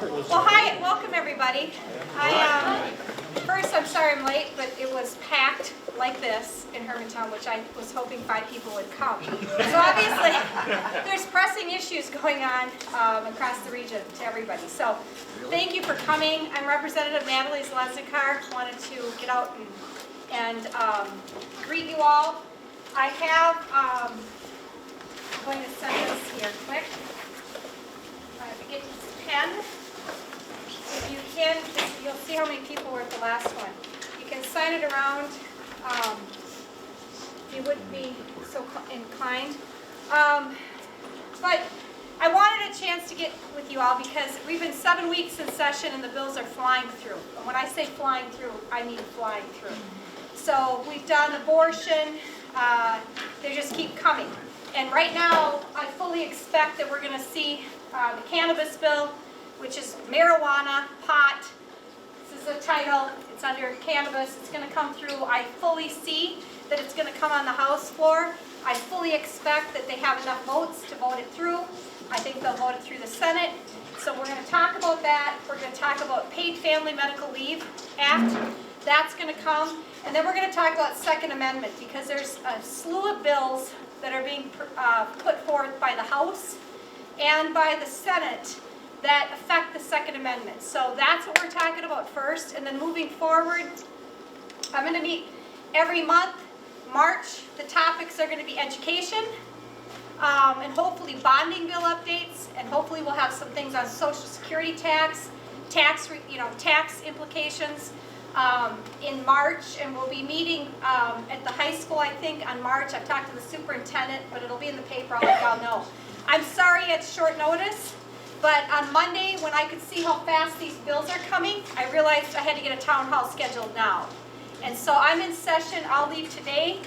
Well, hi, welcome everybody. First, I'm sorry I'm late, but it was packed like this in Hermantown, which I was hoping 5 people would come. So obviously, there's pressing issues going on across the region to everybody. So thank you for coming. I'm Representative Natalie Zeleznikar. Wanted to get out and greet you all. I have, I'm going to send this here quick. I have to get this pen. If you can, you'll see how many people were at the last one. You can sign it around if you wouldn't be so inclined. But I wanted a chance to get with you all because we've been 7 weeks in session and the bills are flying through. And when I say flying through, I mean flying through. So we've done abortion. They just keep coming. And right now, I fully expect that we're going to see the cannabis bill, which is marijuana, pot. This is the title. It's under cannabis. It's going to come through. I fully see that it's going to come on the House floor. I fully expect that they have enough votes to vote it through. I think they'll vote it through the Senate. So we're going to talk about that. We're going to talk about Paid Family Medical Leave Act. That's going to come. And then we're going to talk about Second Amendment because there's a slew of bills that are being put forth by the House and by the Senate that affect the Second Amendment. So that's what we're talking about first. And then moving forward, I'm going to meet every month. March, the topics are going to be education and hopefully bonding bill updates, and hopefully we'll have some things on Social Security tax implications in March, and we'll be meeting at the high school, I think, on March. I've talked to the superintendent, but it'll be in the paper. I'll let y'all know. I'm sorry it's short notice, but on Monday, when I could see how fast these bills are coming, I realized I had to get a town hall scheduled now. And so I'm in session. I'll leave today.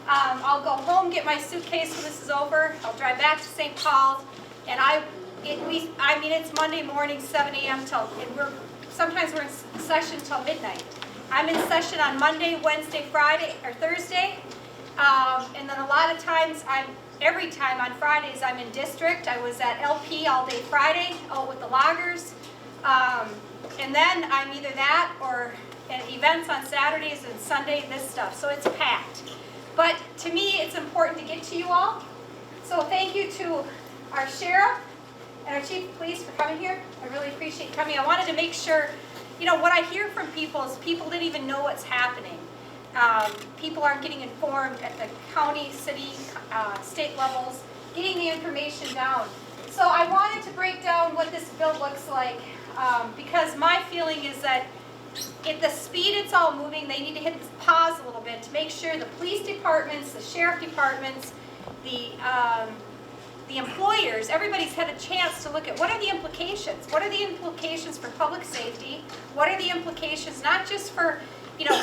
I'll go home, get my suitcase when this is over. I'll drive back to St. Paul, and it's Monday morning, 7 a.m. Sometimes we're in session till midnight. I'm in session on Monday, Wednesday, Friday, or Thursday, and then a lot of times, every time on Fridays I'm in district. I was at LP all day Friday, out with the loggers, and then I'm either that or at events on Saturdays and Sunday, this stuff, so it's packed. But to me, it's important to get to you all, so thank you to our sheriff and our chief of police for coming here. I really appreciate coming. I wanted to make sure, what I hear from people is people didn't even know what's happening. People aren't getting informed at the county, city, state levels, getting the information down. So I wanted to break down what this bill looks like because my feeling is that at the speed it's all moving, they need to hit pause a little bit to make sure the police departments, the sheriff departments, the employers, everybody's had a chance to look at what are the implications. What are the implications for public safety? What are the implications not just for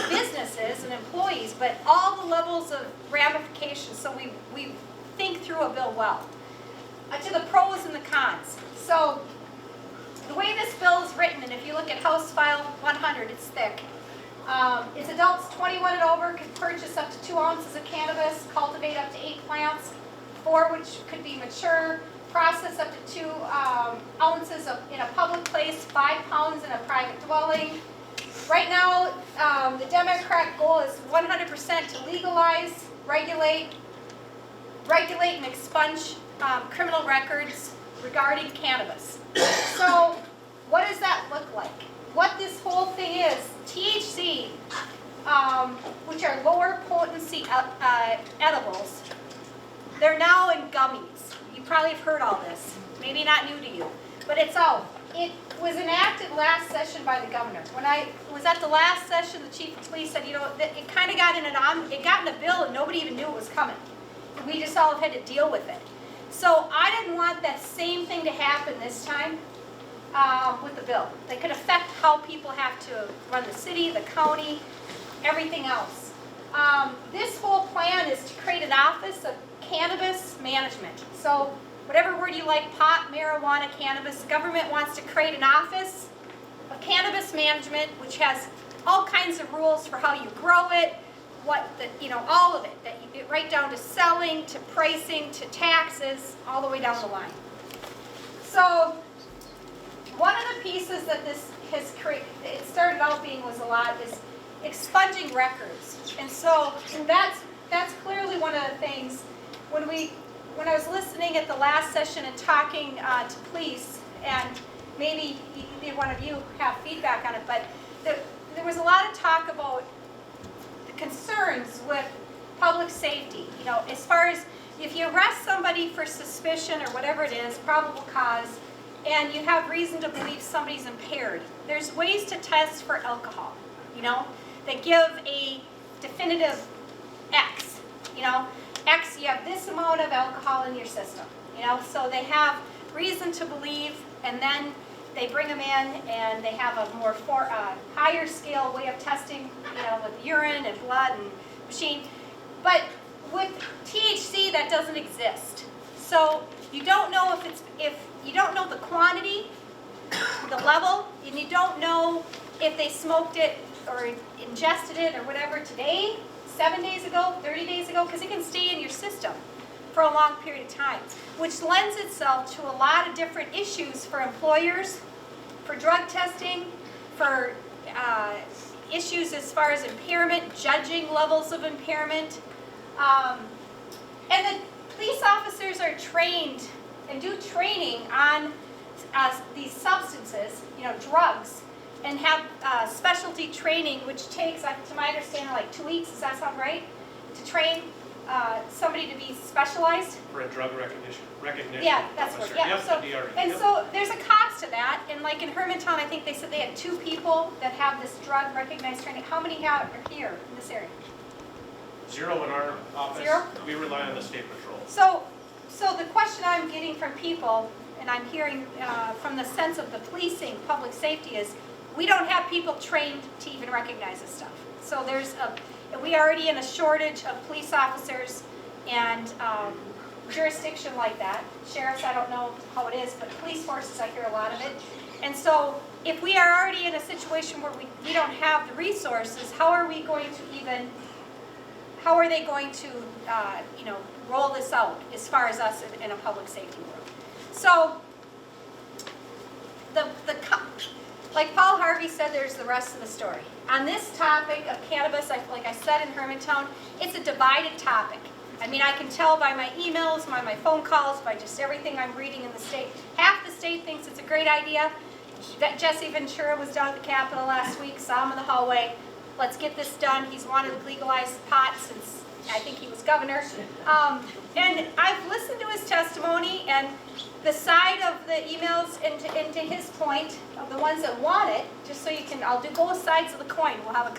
businesses and employees, but all the levels of ramifications, so we think through a bill well. To the pros and the cons. So the way this bill is written, and if you look at House File 100, it's thick. It's adults 21 and over can purchase up to 2 ounces of cannabis, cultivate up to 8 plants, 4 which could be mature, process up to 2 ounces in a public place, 5 pounds in a private dwelling. Right now, the Democrat goal is 100% to legalize, regulate and expunge criminal records regarding cannabis. So what does that look like? What this whole thing is, THC, which are lower potency edibles, they're now in gummies. You probably have heard all this. Maybe not new to you, but it's out. It was enacted last session by the governor. When I was at the last session, the chief of police said, it kind of got in a bill and nobody even knew it was coming. And we just all had to deal with it. So I didn't want that same thing to happen this time with the bill. That could affect how people have to run the city, the county, everything else. This whole plan is to create an office of cannabis management. So whatever word you like, pot, marijuana, cannabis, the government wants to create an office of cannabis management, which has all kinds of rules for how you grow it, all of it, that you get right down to selling, to pricing, to taxes, all the way down the line. So one of the pieces that this has created, it started out being was a lot, is expunging records. And so that's clearly one of the things. When I was listening at the last session and talking to police, and maybe either one of you have feedback on it, but there was a lot of talk about the concerns with public safety. You know, as far as if you arrest somebody for suspicion or whatever it is, probable cause, and you have reason to believe somebody's impaired, there's ways to test for alcohol, you know, that give a definitive X, you know, X, you have this amount of alcohol in your system, you know, so they have reason to believe, and then they bring them in and they have a more higher scale way of testing, you know, with urine and blood and machine. But with THC, that doesn't exist. So you don't know if you don't know the quantity, the level, and you don't know if they smoked it or ingested it or whatever today, 7 days ago, 30 days ago, because it can stay in your system for a long period of time, which lends itself to a lot of different issues for employers, for drug testing, for issues as far as impairment, judging levels of impairment. And the police officers are trained and do training on these substances, you know, drugs, and have specialty training, which takes, to my understanding, like 2 weeks. Does that sound right? To train somebody to be specialized? For a drug recognition. Yeah, that's what. Yeah. Yep, So, the DRE. and Yep. so there's a cost to that. And like in Hermantown, I think they said they had 2 people that have this drug recognized training. How many are here in this area? 0 in our office. 0? We rely on the state patrol. So the question I'm getting from people, and I'm hearing from the sense of the policing, public safety, is we don't have people trained to even recognize this stuff. So we are already in a shortage of police officers and jurisdiction like that. Sheriffs, I don't know how it is, but police forces, I hear a lot of it. And so if we are already in a situation where we don't have the resources, how are they going to you know, roll this out as far as us in a public safety world? So like Paul Harvey said, there's the rest of the story. On this topic of cannabis, like I said in Hermantown, it's a divided topic. I mean, I can tell by my emails, by my phone calls, by just everything I'm reading in the state. Half the state thinks it's a great idea. Jesse Ventura was down at the Capitol last week, saw him in the hallway. Let's get this done. He's wanted to legalize pot since I think he was governor. And I've listened to his testimony, and the side of the emails into his point of the ones that want it, just so you can, I'll do both sides of the coin. We'll have a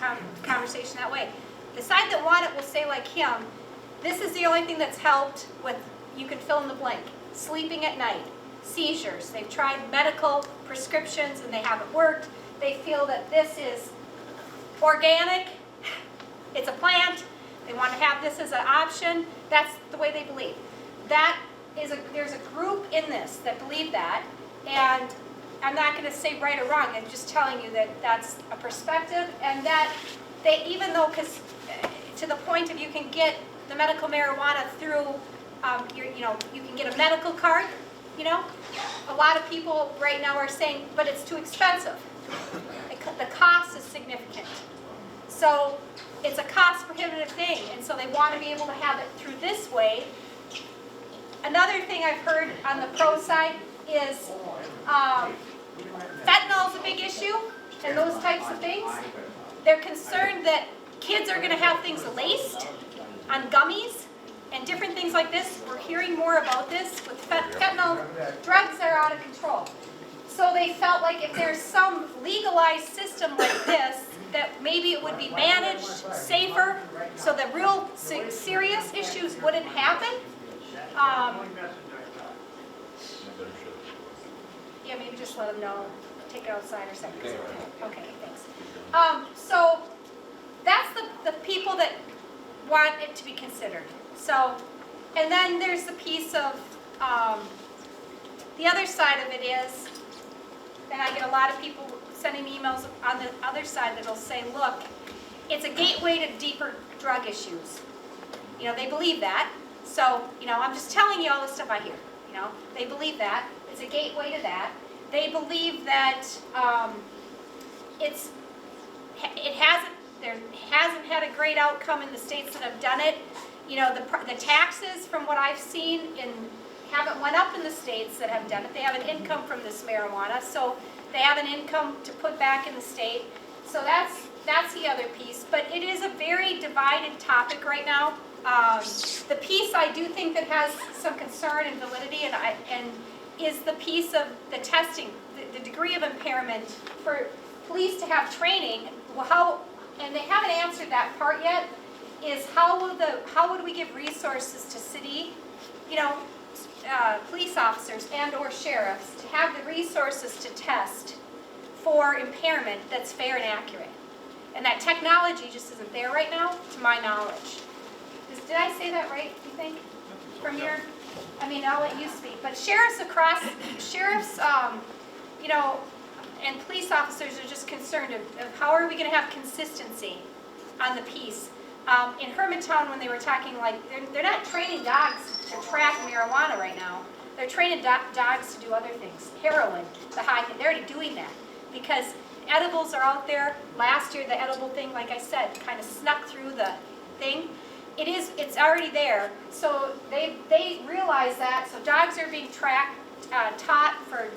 conversation that way. The side that want it will say like him, this is the only thing that's helped with, you can fill in the blank, sleeping at night, seizures. They've tried medical prescriptions and they haven't worked. They feel that this is organic, it's a plant, they want to have this as an option. That's the way they believe. There's a group in this that believe that, and I'm not going to say right or wrong, I'm just telling you that that's a perspective, and that they, even though, because to the point of you can get the medical marijuana through, you can get a medical card, you know, a lot of people right now are saying, but it's too expensive. The cost is significant. So it's a cost prohibitive thing, and so they want to be able to have it through this way. Another thing I've heard on the pro side is fentanyl is a big issue, and those types of things. They're concerned that kids are going to have things laced on gummies and different things like this. We're hearing more about this with fentanyl. Drugs are out of control. So they felt like if there's some legalized system like this, that maybe it would be managed safer, so the real serious issues wouldn't happen. Yeah, maybe just let them know. Take it outside or something. Okay, thanks. So that's the people that want it to be considered. So, and then there's the piece of the other side of it is, and I get a lot of people sending me emails on the other side that'll say, look, it's a gateway to deeper drug issues. You know, they believe that. So, you know, I'm just telling you all the stuff I hear. You know, they believe that. It's a gateway to that. they believe that there hasn't had a great outcome in the states that have done it. You know, the taxes, from what I've seen, haven't went up in the states that have done it. They have an income from this marijuana, so they have an income to put back in the state. So that's the other piece. But it is a very divided topic right now. The piece I do think that has some concern and validity, and is the piece of the testing, the degree of impairment for police to have training. And they haven't answered that part yet. Is how would we give resources to city, police officers and/or sheriffs to have the resources to test for impairment that's fair and accurate, and that technology just isn't there right now, to my knowledge. Did I say that right? You think? From your, I'll let you speak. But sheriffs, and police officers are just concerned of how are we going to have consistency on the piece. In Hermantown, when they were talking, they're not training dogs to track marijuana right now. They're training dogs to do other things. Heroin, they're already doing that because edibles are out there. Last year, the edible thing, like I said, kind of snuck through the thing. It's already there. So they realize that. So dogs are being taught for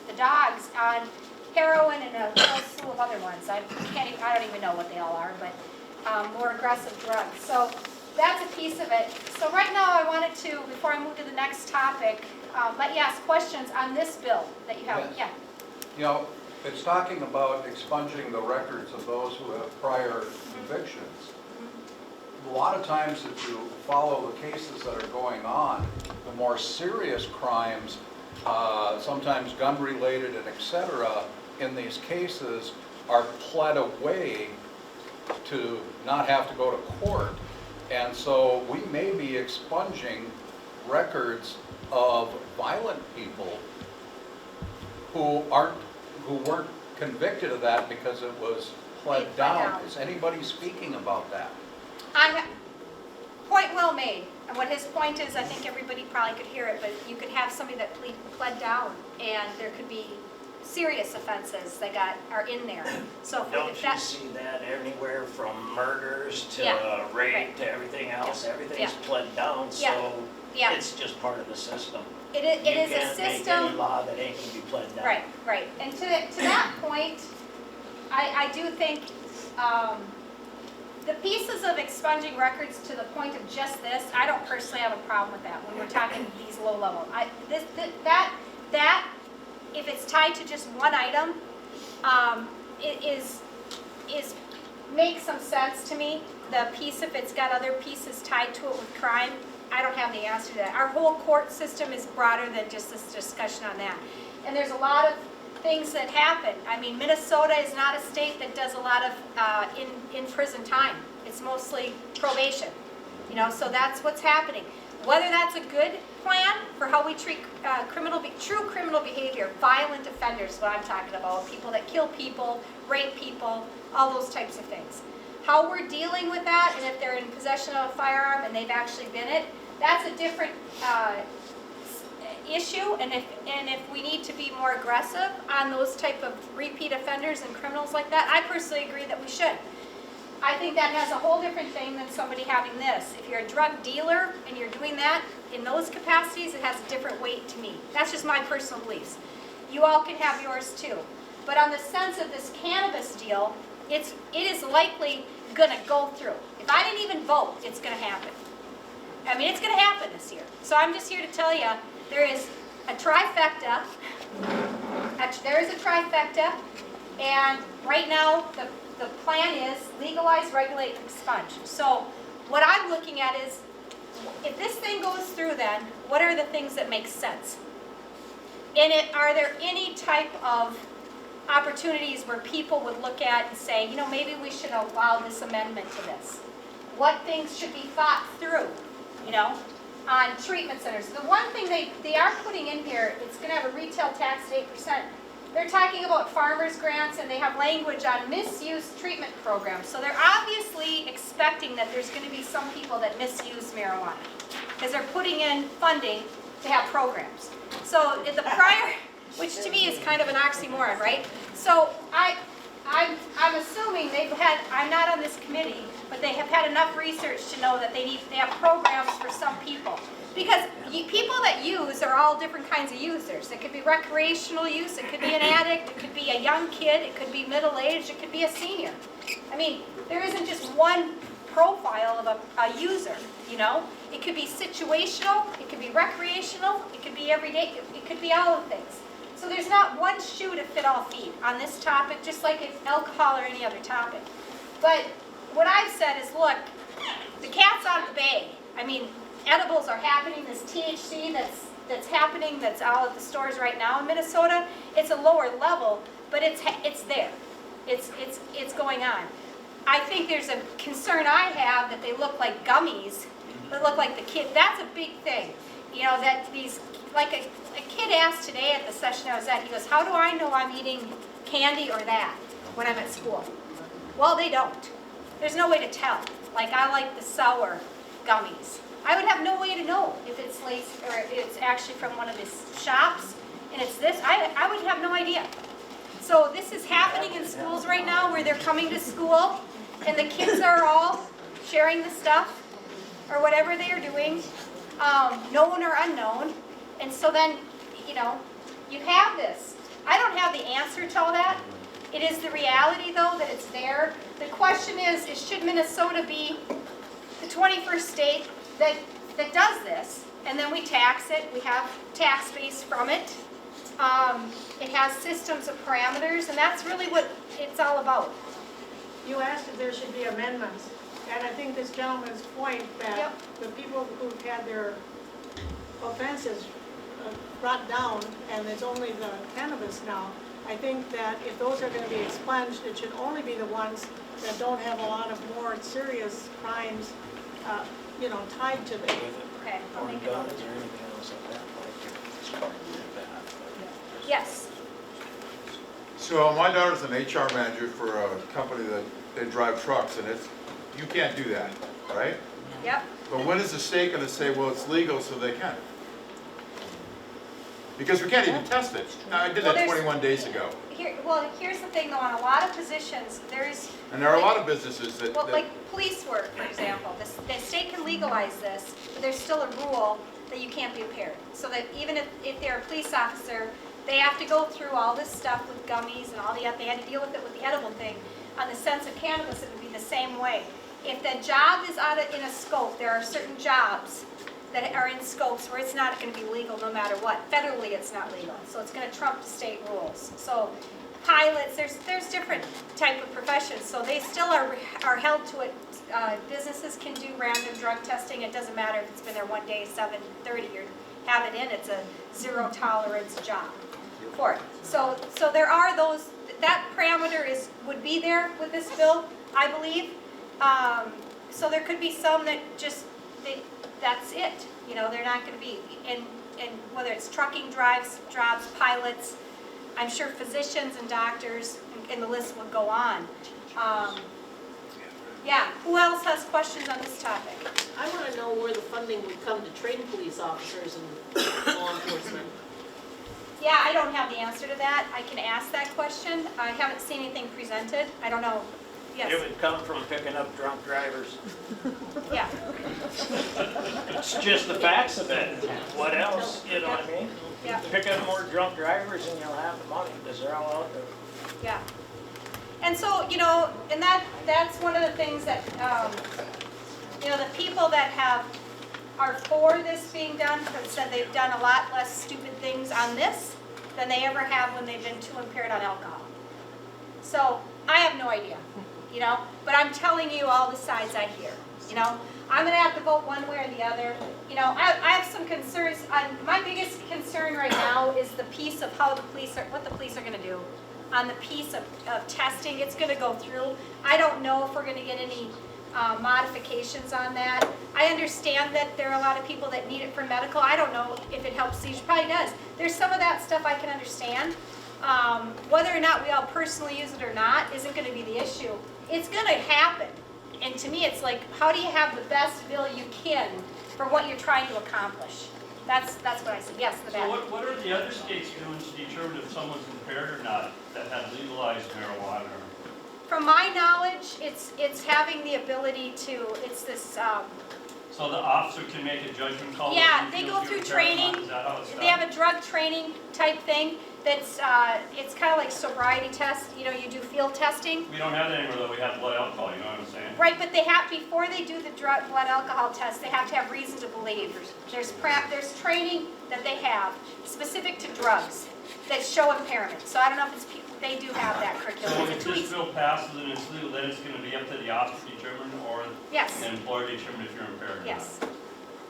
the dogs on heroin and a whole slew of other ones. I don't even know what they all are, but more aggressive drugs. So that's a piece of it. So right now I wanted to, before I move to the next topic, let you ask questions on this bill that you have. Yes. Yeah. It's talking about expunging the records of those who have prior convictions. A lot of times, if you follow the cases that are going on, the more serious crimes, sometimes gun-related and etc., in these cases are pled away to not have to go to court. And so we may be expunging records of violent people who weren't convicted of that because it was pled down. Is anybody speaking about that? Point well made. And what his point is, I think everybody probably could hear it, but you could have somebody that pled down, and there could be serious offenses that are in there. So Don't you see that anywhere from murders to rape to everything else? Everything's pled down, so it's just part of the system. It is a system. You can't make any law that ain't gonna be pled down. Right. And to that point, I do think the pieces of expunging records to the point of just this, I don't personally have a problem with that when we're talking these low level. That if it's tied to just one item, it makes some sense to me. The piece, if it's got other pieces tied to it with crime, I don't have the answer to that. Our whole court system is broader than just this discussion on that. And there's a lot of things that happen. Minnesota is not a state that does a lot of in prison time. It's mostly probation. So that's what's happening. Whether that's a good plan for how we treat true criminal behavior, violent offenders, what I'm talking about, people that kill people, rape people, all those types of things. How we're dealing with that, and if they're in possession of a firearm and they've actually been it, that's a different issue. And if we need to be more aggressive on those type of repeat offenders and criminals like that, I personally agree that we should. I think that has a whole different thing than somebody having this. If you're a drug dealer and you're doing that in those capacities, it has a different weight to me. That's just my personal beliefs. You all can have yours too. But on the sense of this cannabis deal, it is likely going to go through. If I didn't even vote, it's going to happen. It's going to happen this year. So I'm just here to tell you, there is a trifecta. There is a trifecta, and right now the plan is legalize, regulate, and expunge. So what I'm looking at is, if this thing goes through, then what are the things that make sense? Are there any type of opportunities where people would look at and say, maybe we should allow this amendment to this? What things should be thought through, on treatment centers? The one thing they are putting in here, it's going to have a retail tax of 8%. They're talking about farmers grants, and they have language on misuse treatment programs. So they're obviously expecting that there's going to be some people that misuse marijuana, because they're putting in funding to have programs. So in the prior which to me is kind of an oxymoron, right? So I'm assuming they've had, I'm not on this committee, but they have had enough research to know that they have programs for some people. Because people that use are all different kinds of users. It could be recreational use, it could be an addict, it could be a young kid, it could be middle-aged, it could be a senior. I mean, there isn't just one profile of a user, you know? It could be situational, it could be recreational, it could be everyday, it could be all of things. So there's not one shoe to fit all feet on this topic, just like it's alcohol or any other topic. But what I've said is, look, the cat's out of the bag. I mean, edibles are happening, this THC that's happening, that's out at the stores right now in Minnesota, it's a lower level, but it's there. It's going on. I think there's a concern I have that they look like gummies, that look like the kid. That's a big thing. You know, that these, like a kid asked today at the session I was at, he goes, how do I know I'm eating candy or that when I'm at school? Well, they don't. There's no way to tell. Like, I like the sour gummies. I would have no way to know if it's laced or it's actually from one of these shops and it's this. I would have no idea. So this is happening in schools right now where they're coming to school and the kids are all sharing the stuff or whatever they are doing, known or unknown. And so then, you know, you have this. I don't have the answer to all that. It is the reality, though, that it's there. The question is should Minnesota be the 21st state that does this, and then we tax it, we have tax base from it. It has systems of parameters, and that's really what it's all about. You asked if there should be amendments, and I think this gentleman's point that the people who've had their offenses brought down, and it's only the cannabis now, I think that if those are going to be expunged, it should only be the ones that don't have a lot of more serious crimes you know, tied to them. Okay, I'll Or make a guns note. or anything else like that, like Yes. So my daughter's an HR manager for a company that they drive trucks, and you can't do that, right? Yep. But when is the state going to say, well, it's legal, so they can? Because we can't even test it. I did Well, that there's- 21 days ago. Here's the thing, though. On a lot of positions, there's And there are a lot of businesses that, like police work, for example. The state can legalize this, but there's still a rule that you can't be impaired. So that even if they're a police officer, they have to go through all this stuff with gummies and all they had to deal with it with the edible thing. On the sense of cannabis, it would be the same way. If the job is in a scope, there are certain jobs that are in scopes where it's not going to be legal no matter what. Federally, it's not legal, so it's going to trump the state rules. So pilots, there's different type of professions, so they still are held to it. Businesses can do random drug testing. It doesn't matter if it's been there one day, 7:30, or have it in. It's a zero tolerance job for it. So there are those. That parameter would be there with this bill, I believe. So there could be some that just that's it. You know, they're not going to be in whether it's trucking jobs, pilots. I'm sure physicians and doctors, and the list would go on. Yeah, who else has questions on this topic? I want to know where the funding would come to train police officers and law enforcement. Yeah, I don't have the answer to that. I can ask that question. I haven't seen anything presented. I don't know. that. It Yes, would come from picking up drunk drivers. yeah. It's just the facts of it. What else, you know what I mean? Yeah. Pick up more drunk drivers and you'll have the money, because they're all out there. Yeah. And so, you know, and that's one of the things that, you know, the people that are for this being done have said they've done a lot less stupid things on this than they ever have when they've been too impaired on alcohol. So I have no idea, you know, but I'm telling you all the sides I hear, you know. I'm going to have to vote one way or the other. You know, I have some concerns. My biggest concern right now is the piece of how what the police are going to do on the piece of testing. It's going to go through. I don't know if we're going to get any modifications on that. I understand that there are a lot of people that need it for medical. I don't know if it helps seizures. Probably does. There's some of that stuff I can understand. Whether or not we all personally use it or not isn't going to be the issue. It's going to happen. And to me, it's like, how do you have the best bill you can for what you're trying to accomplish? That's what I said, yes, the So back. what are the other states doing to determine if someone's impaired or not that have legalized marijuana? From my knowledge, it's having the ability to, it's this, So the officer can make a judgment call? yeah, if they he go feels through you're impaired or not? training. Is that how it's done? They have a drug training type thing that's, it's kind of like sobriety test, you know, you do field testing. We don't have that anymore though, we have blood alcohol, you know what I'm saying? Right, but they have, before they do the blood alcohol test, they have to have reason to believe. There's training that they have specific to drugs that show impairment. So I don't know if it's, they do have that curriculum. So It's a if this tweak. bill passes and it's legal, then it's gonna be up to the officer to determine or Yes, the employer to determine if you're impaired or not? yes.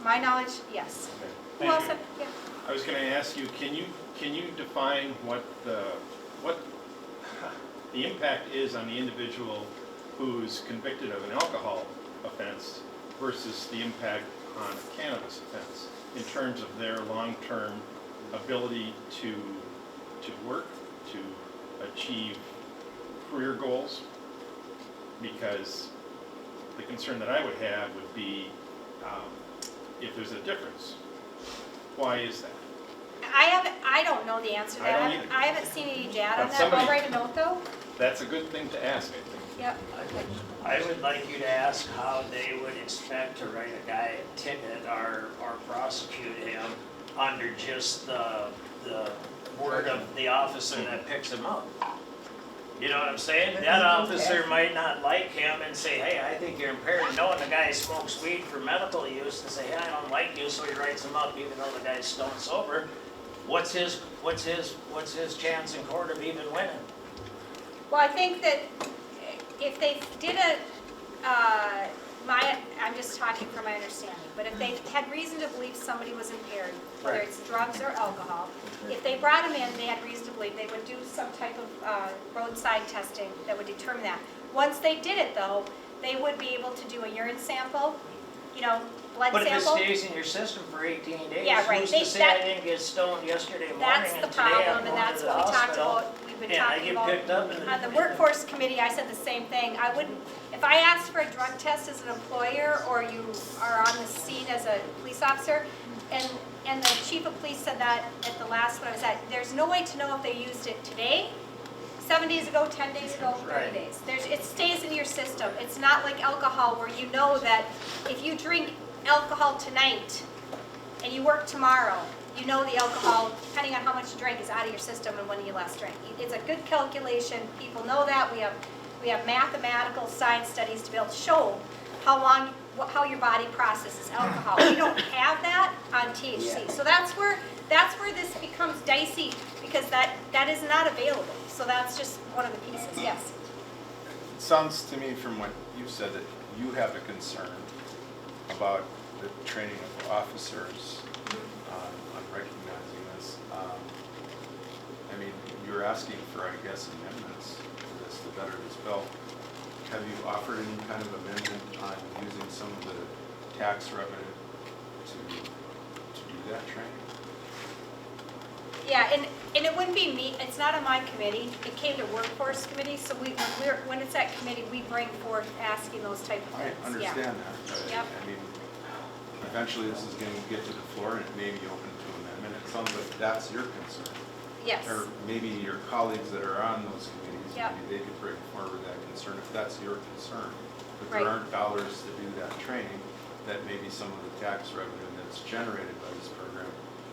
My knowledge, yes. Okay. Who Thank else? you. have- yeah. I was going to ask you, can you define what the impact is on the individual who's convicted of an alcohol offense versus the impact on a cannabis offense in terms of their long-term ability to work, to achieve career goals? Because the concern that I would have would be if there's a difference. Why is that? I don't know the answer to I that. don't either. I haven't seen any data on But that. somebody- I'll write a note though. That's a good thing to ask, I think. Yep. I would like you to ask how they would expect to write a guy a ticket or prosecute him under just the word of the officer that picks him up. You know what I'm saying? That officer might not like him and say, hey, I think you're impaired, knowing the guy smokes weed for medical use, and say, hey, I don't like you, so he writes him up even though the guy's stone sober. What's his chance in court of even winning? Well, I think that if they did I'm just talking from my understanding, but if they had reason to believe somebody was impaired, whether Right. it's drugs or alcohol, if they brought them in, they had reason to believe, they would do some type of roadside testing that would determine that. Once they did it though, they would be able to do a urine sample, you know, blood But if it sample. stays in your system for 18 days, Yeah, right. who's They- to say that- I didn't get stoned yesterday morning That's and the today I'm problem, going and that's to the what we talked hospital? about, we've been And I talking get about. picked up and. On the workforce committee, I said the same thing. I wouldn't, if I asked for a drug test as an employer, or you are on the scene as a police officer, and the chief of police said that at the last one I was at, there's no way to know if they used it today, 7 days ago, 10 days ago, 30 Right. days. It stays in your system. It's not like alcohol where you know that if you drink alcohol tonight and you work tomorrow, you know the alcohol, depending on how much you drink, is out of your system and when you last drank. It's a good calculation. People know that. We have mathematical science studies to be able to show how your body processes alcohol. We don't have that on THC. So that's where this becomes dicey, because that is not available. So that's just one of the pieces. Yes. It sounds to me from what you've said that you have a concern about the training of officers on recognizing this. I mean, you're asking for, I guess, amendments to this to better this bill. Have you offered any kind of amendment on using some of the tax revenue to do that training? Yeah, and it wouldn't be me, it's not on my committee, it came to workforce committee, so when it's at committee, we bring forth asking those type of I things, yeah. understand that, but Yep. I mean, eventually this is going to get to the floor and it may be open to amendment. It sounds like that's your concern. Yes, Or maybe your colleagues that are on those committees, Yep. maybe they could bring forward that concern if that's your concern. If Right. there aren't dollars to do that training, that maybe some of the tax revenue that's generated by this program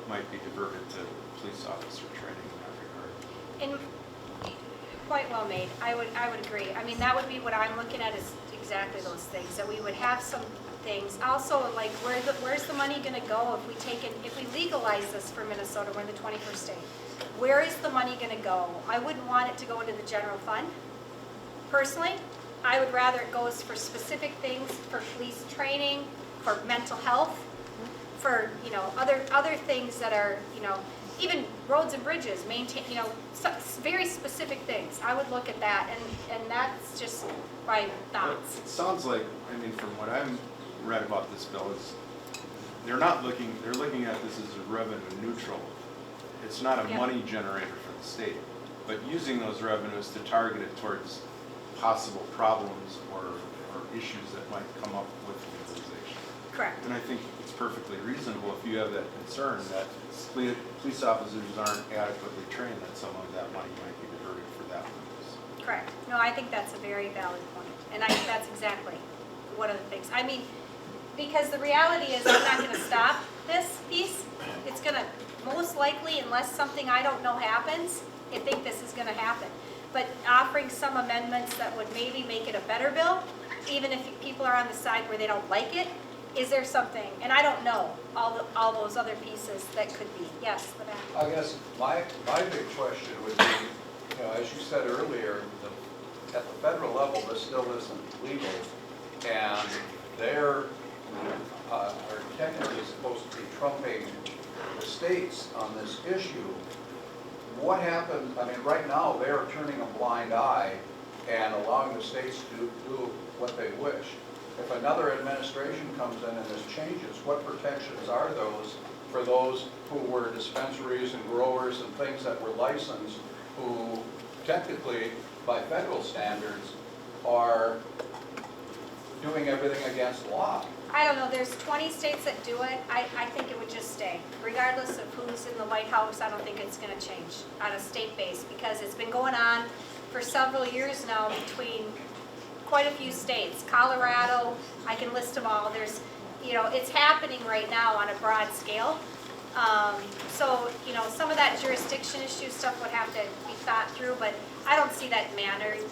might be diverted to police officer training in that regard. and quite well made, I would agree. I mean, that would be what I'm looking at, is exactly those things, that we would have some things. Also, like, where's the money gonna go if we legalize this for Minnesota, we're in the 21st state. Where is the money gonna go? I wouldn't want it to go into the general fund. Personally, I would rather it goes for specific things, for police training, for mental health, for, other things that are, even roads and bridges, maintain, very specific things. I would look at that, and that's just my thoughts. It sounds like, I mean, from what I've read about this bill is, they're looking at this as a revenue neutral. It's not a Yeah. money generator for the state, but using those revenues to target it towards possible problems or issues that might come up with legalization. Correct. And I think it's perfectly reasonable if you have that concern that police officers aren't adequately trained, that some of that money might be diverted for that purpose. Correct. No, I think that's a very valid point. And that's exactly one of the things. I mean, because the reality is I'm not going to stop this piece. It's going to, most likely, unless something I don't know happens, I think this is going to happen. But offering some amendments that would maybe make it a better bill, even if people are on the side where they don't like it, is there something? And I don't know all those other pieces that could be. Yes, the back. I guess my big question would be, you know, as you said earlier, at the federal level, this still isn't legal, and they're are technically supposed to be trumping the states on this issue. What happens, I mean, right now, they're turning a blind eye and allowing the states to do what they wish. If another administration comes in and this changes, what protections are those for those who were dispensaries and growers and things that were licensed, who technically, by federal standards, are doing everything against law? I don't know, there's 20 states that do it. I think it would just stay. Regardless of who's in the White House, I don't think it's going to change on a state base, because it's been going on for several years now between quite a few states. Colorado, I can list them all. There's, you know, it's happening right now on a broad scale. So, you know, some of that jurisdiction issue stuff would have to be thought through, but I don't see that mattering.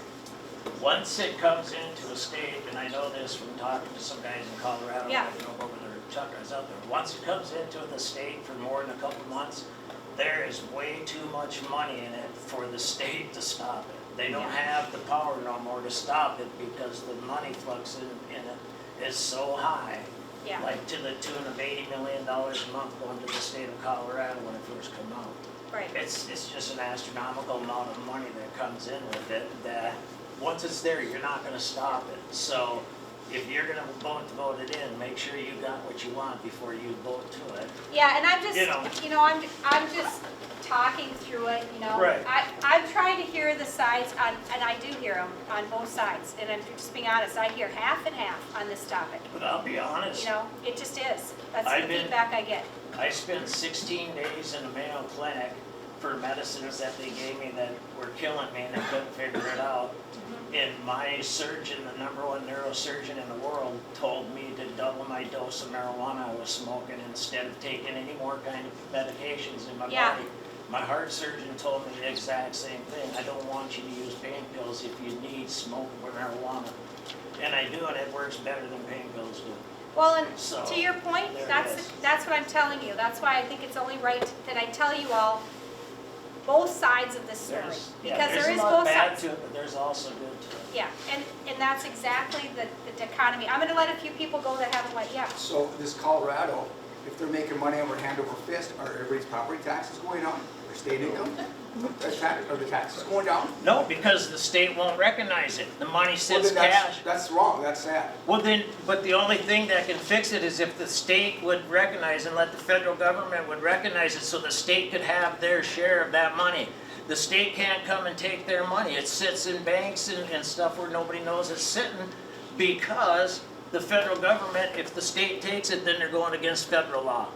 Once it comes into a state, and I know this from talking to some guys in Colorado, Yeah. you know, over their truck guys out there. Once it comes into the state for more than a couple months, there is way too much money in it for the state to stop it. They don't have the power no more to stop it because the money flux in it is so high. Yeah. Like to the tune of $80 million a month going to the state of Colorado when it first came out. Right. It's just an astronomical amount of money that comes in with it, that once it's there, you're not gonna stop it. So if you're gonna vote it in, make sure you got what you want before you vote to it. Yeah, and I'm just, You know. I'm just talking through it, you know. Right. I'm trying to hear the sides on, and I do hear them on both sides. And I'm just being honest, I hear half and half on this topic. But I'll be honest, You know, it just is. That's the I've been- feedback I get. I spent 16 days in a Mayo Clinic for medicines that they gave me that were killing me and I couldn't figure it out. And my surgeon, the #1 neurosurgeon in the world, told me to double my dose of marijuana I was smoking instead of taking any more kind of medications in my Yeah. body. My heart surgeon told me the exact same thing. I don't want you to use pain pills if you need smoke or marijuana. And I do, and it works better than pain pills do. Well, and So, to your point, there it that's is. what I'm telling you. That's why I think it's only right that I tell you all both sides of this story. Because there is There's a lot both bad sides. to it, but there's also good to it. Yeah, and that's exactly the dichotomy. I'm gonna let a few people go that haven't went yet. So this Colorado, if they're making money over hand over fist, are everybody's property taxes going up? Their state income? Are the taxes going down? No, because the state won't recognize it. The money Well, sits then cash. that's wrong, that's sad. Well then, but the only thing that can fix it is if the state would recognize and let the federal government would recognize it so the state could have their share of that money. The state can't come and take their money. It sits in banks and stuff where nobody knows it's sitting because the federal government, if the state takes it, then they're going against federal law.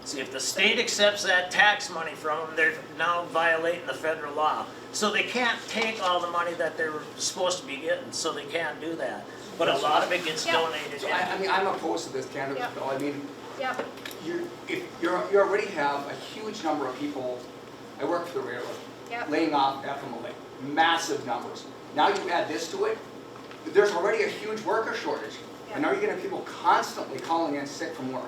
See, if the state accepts that tax money from them, they're now violating the federal law. So they can't take all the money that they're supposed to be getting, so they can't do that. But a lot of it gets Yeah. donated So in. I mean, I'm opposed to this cannabis Yeah. bill. I mean, Yep, you already have a huge number of people, I work for the railroad, yep. laying off FMLA, massive numbers. Now you add this to it, there's already a huge worker shortage. And now you're gonna have people constantly calling in sick from work.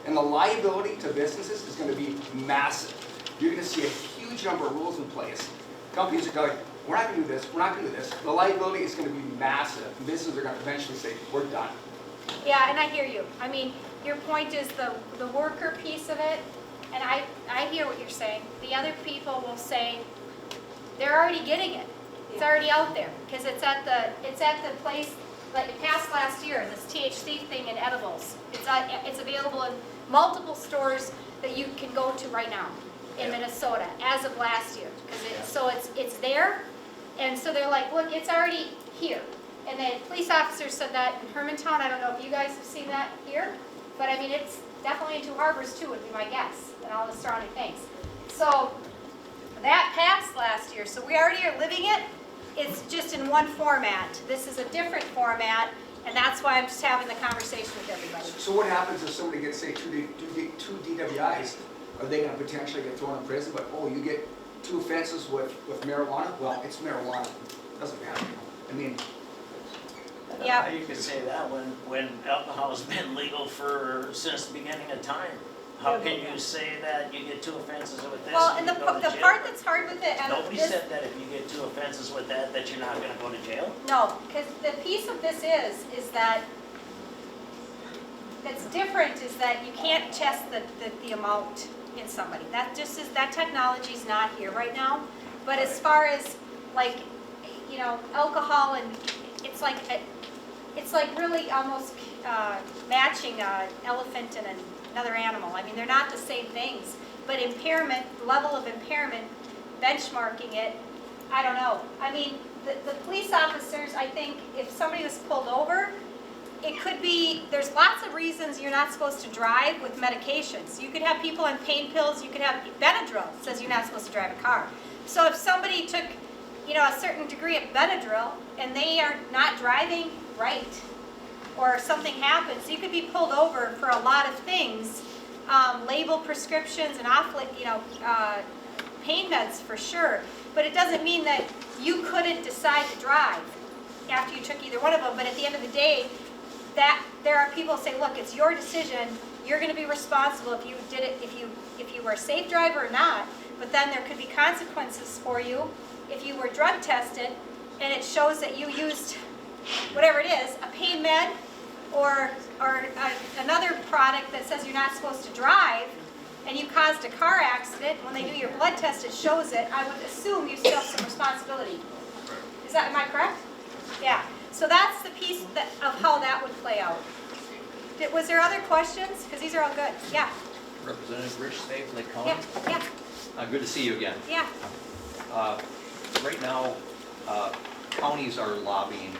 And the liability to businesses is gonna be massive. You're gonna see a huge number of rules in place. Companies are going, we're not gonna do this, we're not gonna do this. The liability is gonna be massive. And businesses are gonna eventually say, we're done. Yeah, and I hear you. I mean, your point is the worker piece of it, and I hear what you're saying. The other people will say, they're already getting it. It's already out there, because it's at the place, like it passed last year, this THC thing in edibles. It's available in multiple stores that you can go to right now in Minnesota, as of last year. So it's there, and so they're like, look, it's already here. And the police officer said that in Hermantown. I don't know if you guys have seen that here. But I mean, it's definitely in Two Harbors too, would be my guess, and all the surrounding things. So that passed last year, so we already are living it. It's just in one format. This is a different format, and that's why I'm just having the conversation with everybody. So what happens if somebody gets, say, two DWIs? Are they gonna potentially get thrown in prison? But, oh, you get 2 offenses with marijuana? Well, it's marijuana, doesn't matter. I mean, I don't know Yep. how you could say that when alcohol's been legal since the beginning of time. How can you say that you get 2 offenses with this Well, and and you go to the jail? part that's hard with it, and Nobody this, said that if you get 2 offenses with that you're not gonna go to jail. no, because the piece of this is that that's different is that you can't test the amount in somebody. That just is, that technology's not here right now. But as far as like, you know, alcohol and it's like really almost matching an elephant and another animal. I mean, they're not the same things. But impairment, level of impairment, benchmarking it, I don't know. I mean, the police officers, I think if somebody was pulled over, it could be, there's lots of reasons you're not supposed to drive with medications. You could have people on pain pills, you could have Benadryl says you're not supposed to drive a car. So if somebody took, you know, a certain degree of Benadryl and they are not driving right, or something happens, you could be pulled over for a lot of things, label prescriptions and pain meds for sure. But it doesn't mean that you couldn't decide to drive after you took either one of them. But at the end of the day, that there are people who say, look, it's your decision. You're going to be responsible if you did it, if you were a safe driver or not. But then there could be consequences for you if you were drug tested and it shows that you used whatever it is, a pain med or another product that says you're not supposed to drive, and you caused a car accident. When they do your blood test, it shows it. I would assume you still have some responsibility. Am I correct? Yeah. So that's the piece of how that would play out. Was there other questions? Because these are all good. Yeah. Representative Rich State, Lake County. Yeah. Good to see you again. Yeah. Right now, counties are lobbying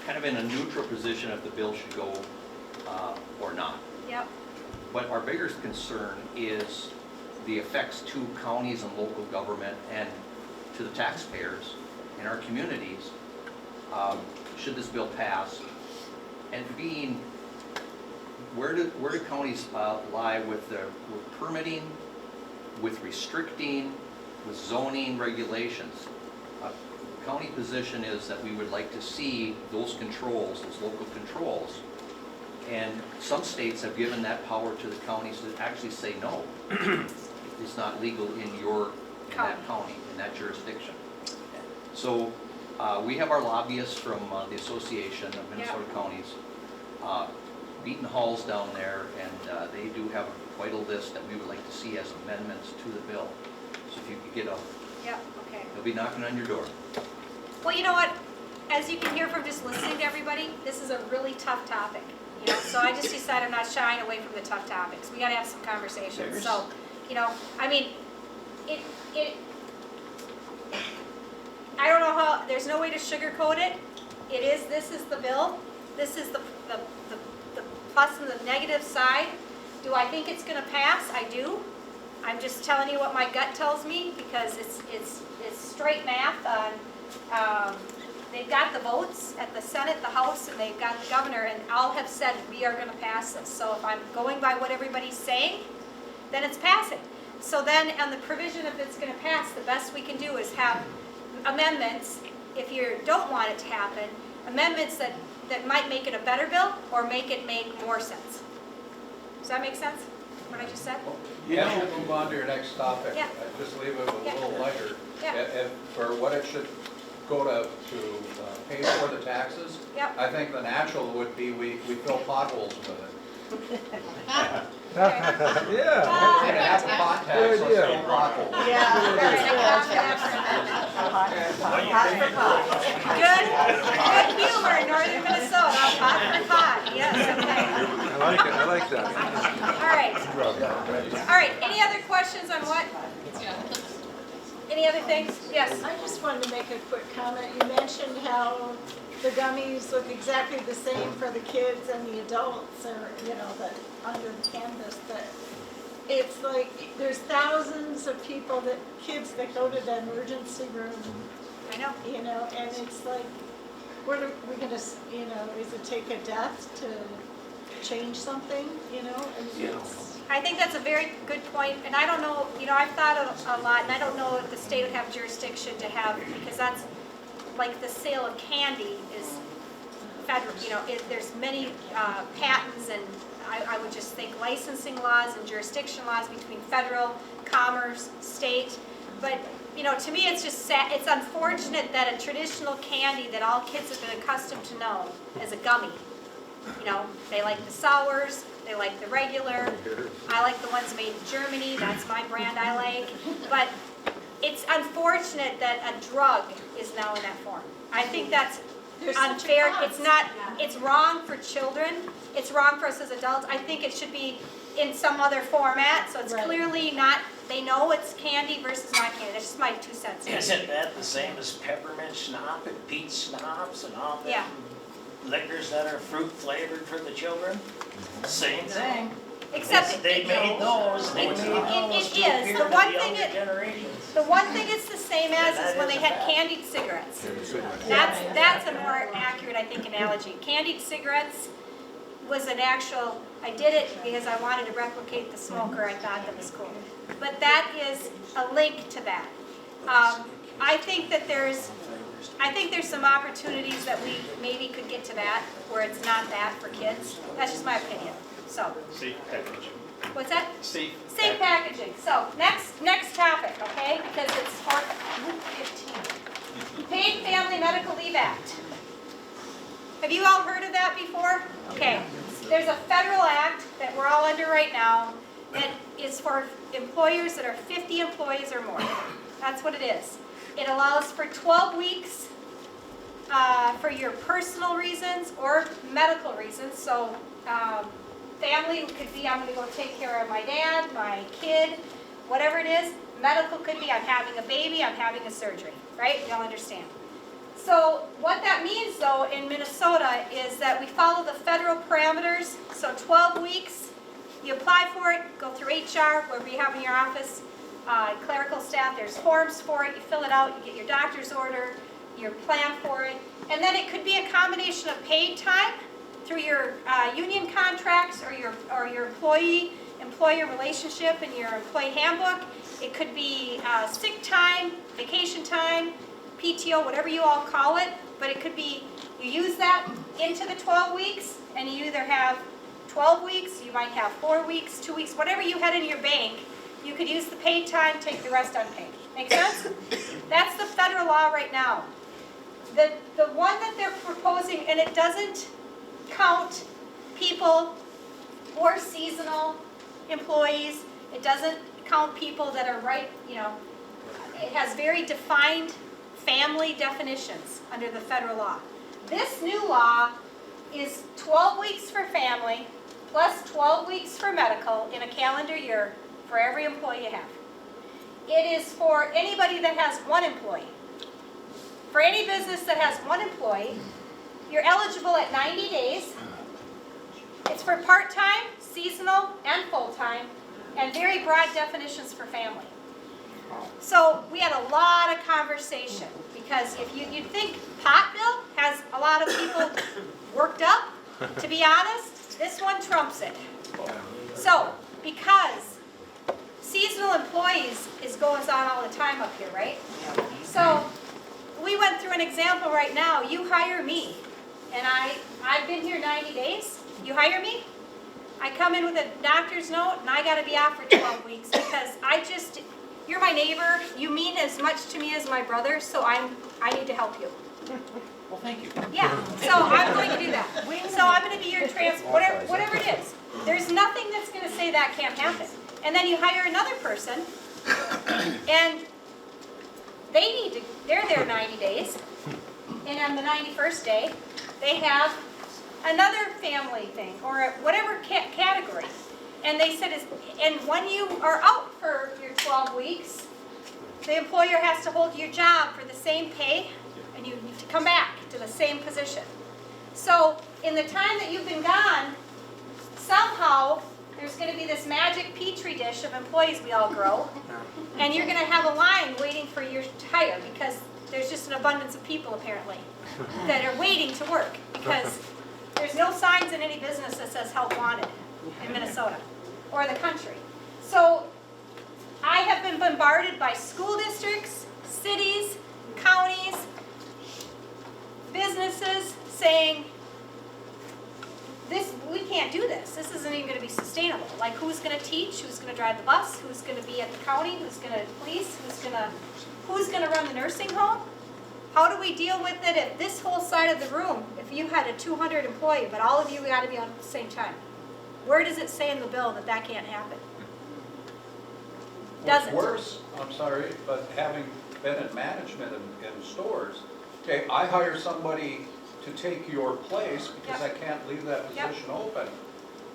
kind of in a neutral position if the bill should go or not. Yep. But our biggest concern is the effects to counties and local government and to the taxpayers in our communities should this bill pass. And being, where do counties lie with permitting, with restricting, with zoning regulations? County position is that we would like to see those controls, those local controls. And some states have given that power to the counties to actually say no. It's not legal in that county, in that jurisdiction. So we have our lobbyists from the Association of Minnesota Counties beating halls down there, and they do have quite a list that we would like to see as amendments to the bill. So if you could get Okay. they'll be knocking on your door. Well, you know what? As you can hear from just listening to everybody, this is a really tough topic. You know, so I just decided I'm not shying away from the tough topics. We got to have some conversations. So, you know, I mean, I don't know how. There's no way to sugarcoat it. This is the bill. This is the plus and the negative side. Do I think it's going to pass? I do. I'm just telling you what my gut tells me because it's straight math on. They've got the votes at the Senate, the House, and they've got the governor, and all have said we are going to pass this. So if I'm going by what everybody's saying, then it's passing. So then on the provision of it's going to pass, the best we can do is have amendments, if you don't want it to happen, amendments that might make it a better bill or make it make more sense. Does that make sense, what I just said? As you move on to your next topic, Yeah. just leave it a little lighter. Yeah. And for what it should go to pay for the taxes, Yep. I think the natural would be we fill potholes with it. Okay. We're gonna have a pot tax, let's fill potholes. All right, I got Good humor in northern Minnesota, pot for pot, yes, okay. I like that. All right, any other questions on what? Any other things? Yes. I just wanted to make a quick comment. You mentioned how the gummies look exactly the same for the kids and the adults, or, you know, that under the canvas, but it's like, there's thousands of people kids that go to the emergency room, I know. you know, and it's like, what are we gonna, you know, is it take a death to change something, you know? I mean, it's- I think that's a very good point, and I don't know, you know, I've thought a lot, and I don't know if the state would have jurisdiction to have, because that's, like the sale of candy is federal, you know, there's many patents, and I would just think licensing laws and jurisdiction laws between federal, commerce, state, but, you know, to me, it's just sad, it's unfortunate that a traditional candy that all kids have been accustomed to know as a gummy, you know, they like the sours, they like the regular, I like the ones made in Germany, that's my brand I like, but it's unfortunate that a drug is now in that form. I think that's There's such a unfair, cost. it's not, it's wrong for children, it's wrong for us as adults, I think it should be in some other format, so it's Right. clearly not, they know it's candy versus not candy, that's just my 2 cents. Isn't that the same as peppermint schnapps and peach schnapps and all Yeah. them liquors that are fruit flavored for the children? Same thing. Except, They made those, they made It those is. to appeal The to one the thing younger it- generations. the one thing it's the same as Yeah, is when they that is had a fact. candied cigarettes. That's a more accurate, I think, analogy. Candied cigarettes was an actual, I did it because I wanted to replicate the smoker, I thought that was cool. But that is a link to that. I think that there's some opportunities that we maybe could get to that, where it's not that for kids. That's just my opinion, so. Safe packaging. What's that? Safe. Safe packaging. So, next topic, okay? Because it's part 15. Paid Family Medical Leave Act. Have you all heard of that before? Okay. There's a federal act that we're all under right now that is for employers that are 50 employees or more. That's what it is. It allows for 12 weeks for your personal reasons or medical reasons. So, family could be, I'm going to go take care of my dad, my kid, whatever it is. Medical could be, I'm having a baby, I'm having a surgery, right? You all understand. So what that means, though, in Minnesota is that we follow the federal parameters. So 12 weeks, you apply for it, go through HR, wherever you have in your office, clerical staff, there's forms for it, you fill it out, you get your doctor's order, your plan for it, and then it could be a combination of paid time through your union contracts or your employer relationship and your employee handbook. It could be sick time, vacation time, PTO, whatever you all call it, but it could be you use that into the 12 weeks, and you either have 12 weeks, you might have 4 weeks, 2 weeks, whatever you had in your bank, you could use the paid time, take the rest unpaid. Make sense? That's the federal law right now. The one that they're proposing, and it doesn't count people who are seasonal employees, it doesn't count people that are it has very defined family definitions under the federal law. This new law is 12 weeks for family plus 12 weeks for medical in a calendar year for every employee you have. It is for anybody that has one employee. For any business that has one employee, you're eligible at 90 days. It's for part-time, seasonal, and full-time, and very broad definitions for family. So we had a lot of conversation because if you'd think pot bill has a lot of people worked up, to be honest, this one trumps it. So because seasonal employees goes on all the time up here, right? So we went through an example right now. You hire me, and I've been here 90 days. You hire me, I come in with a doctor's note, and I got to be off for 12 weeks because you're my neighbor. You mean as much to me as my brother, so I need to help you. Well, thank you. Yeah, so I'm going to do that. So I'm going to be your whatever it is. There's nothing that's going to say that can't happen. And then you hire another person, and they're there 90 days, and on the 91st day, they have another family thing, or whatever category. And they said, and when you are out for your 12 weeks, the employer has to hold your job for the same pay, and you need to come back to the same position. So in the time that you've been gone, somehow there's going to be this magic petri dish of employees we all grow, and you're going to have a line waiting for your hire because there's just an abundance of people apparently that are waiting to work because there's no signs in any business that says help wanted in Minnesota or the country. So I have been bombarded by school districts, cities, counties, businesses saying, we can't do this. This isn't even going to be sustainable. Like, who's going to teach? Who's going to drive the bus? Who's going to be at the county? Who's going to police? Who's going to run the nursing home? How do we deal with it if this whole side of the room, if you had a 200 employee, but all of you got to be on at the same time? Where does it say in the bill that that can't happen? Doesn't. What's worse, I'm sorry, but having been in management in stores, okay, I hire somebody to take your place because I can't leave that position open.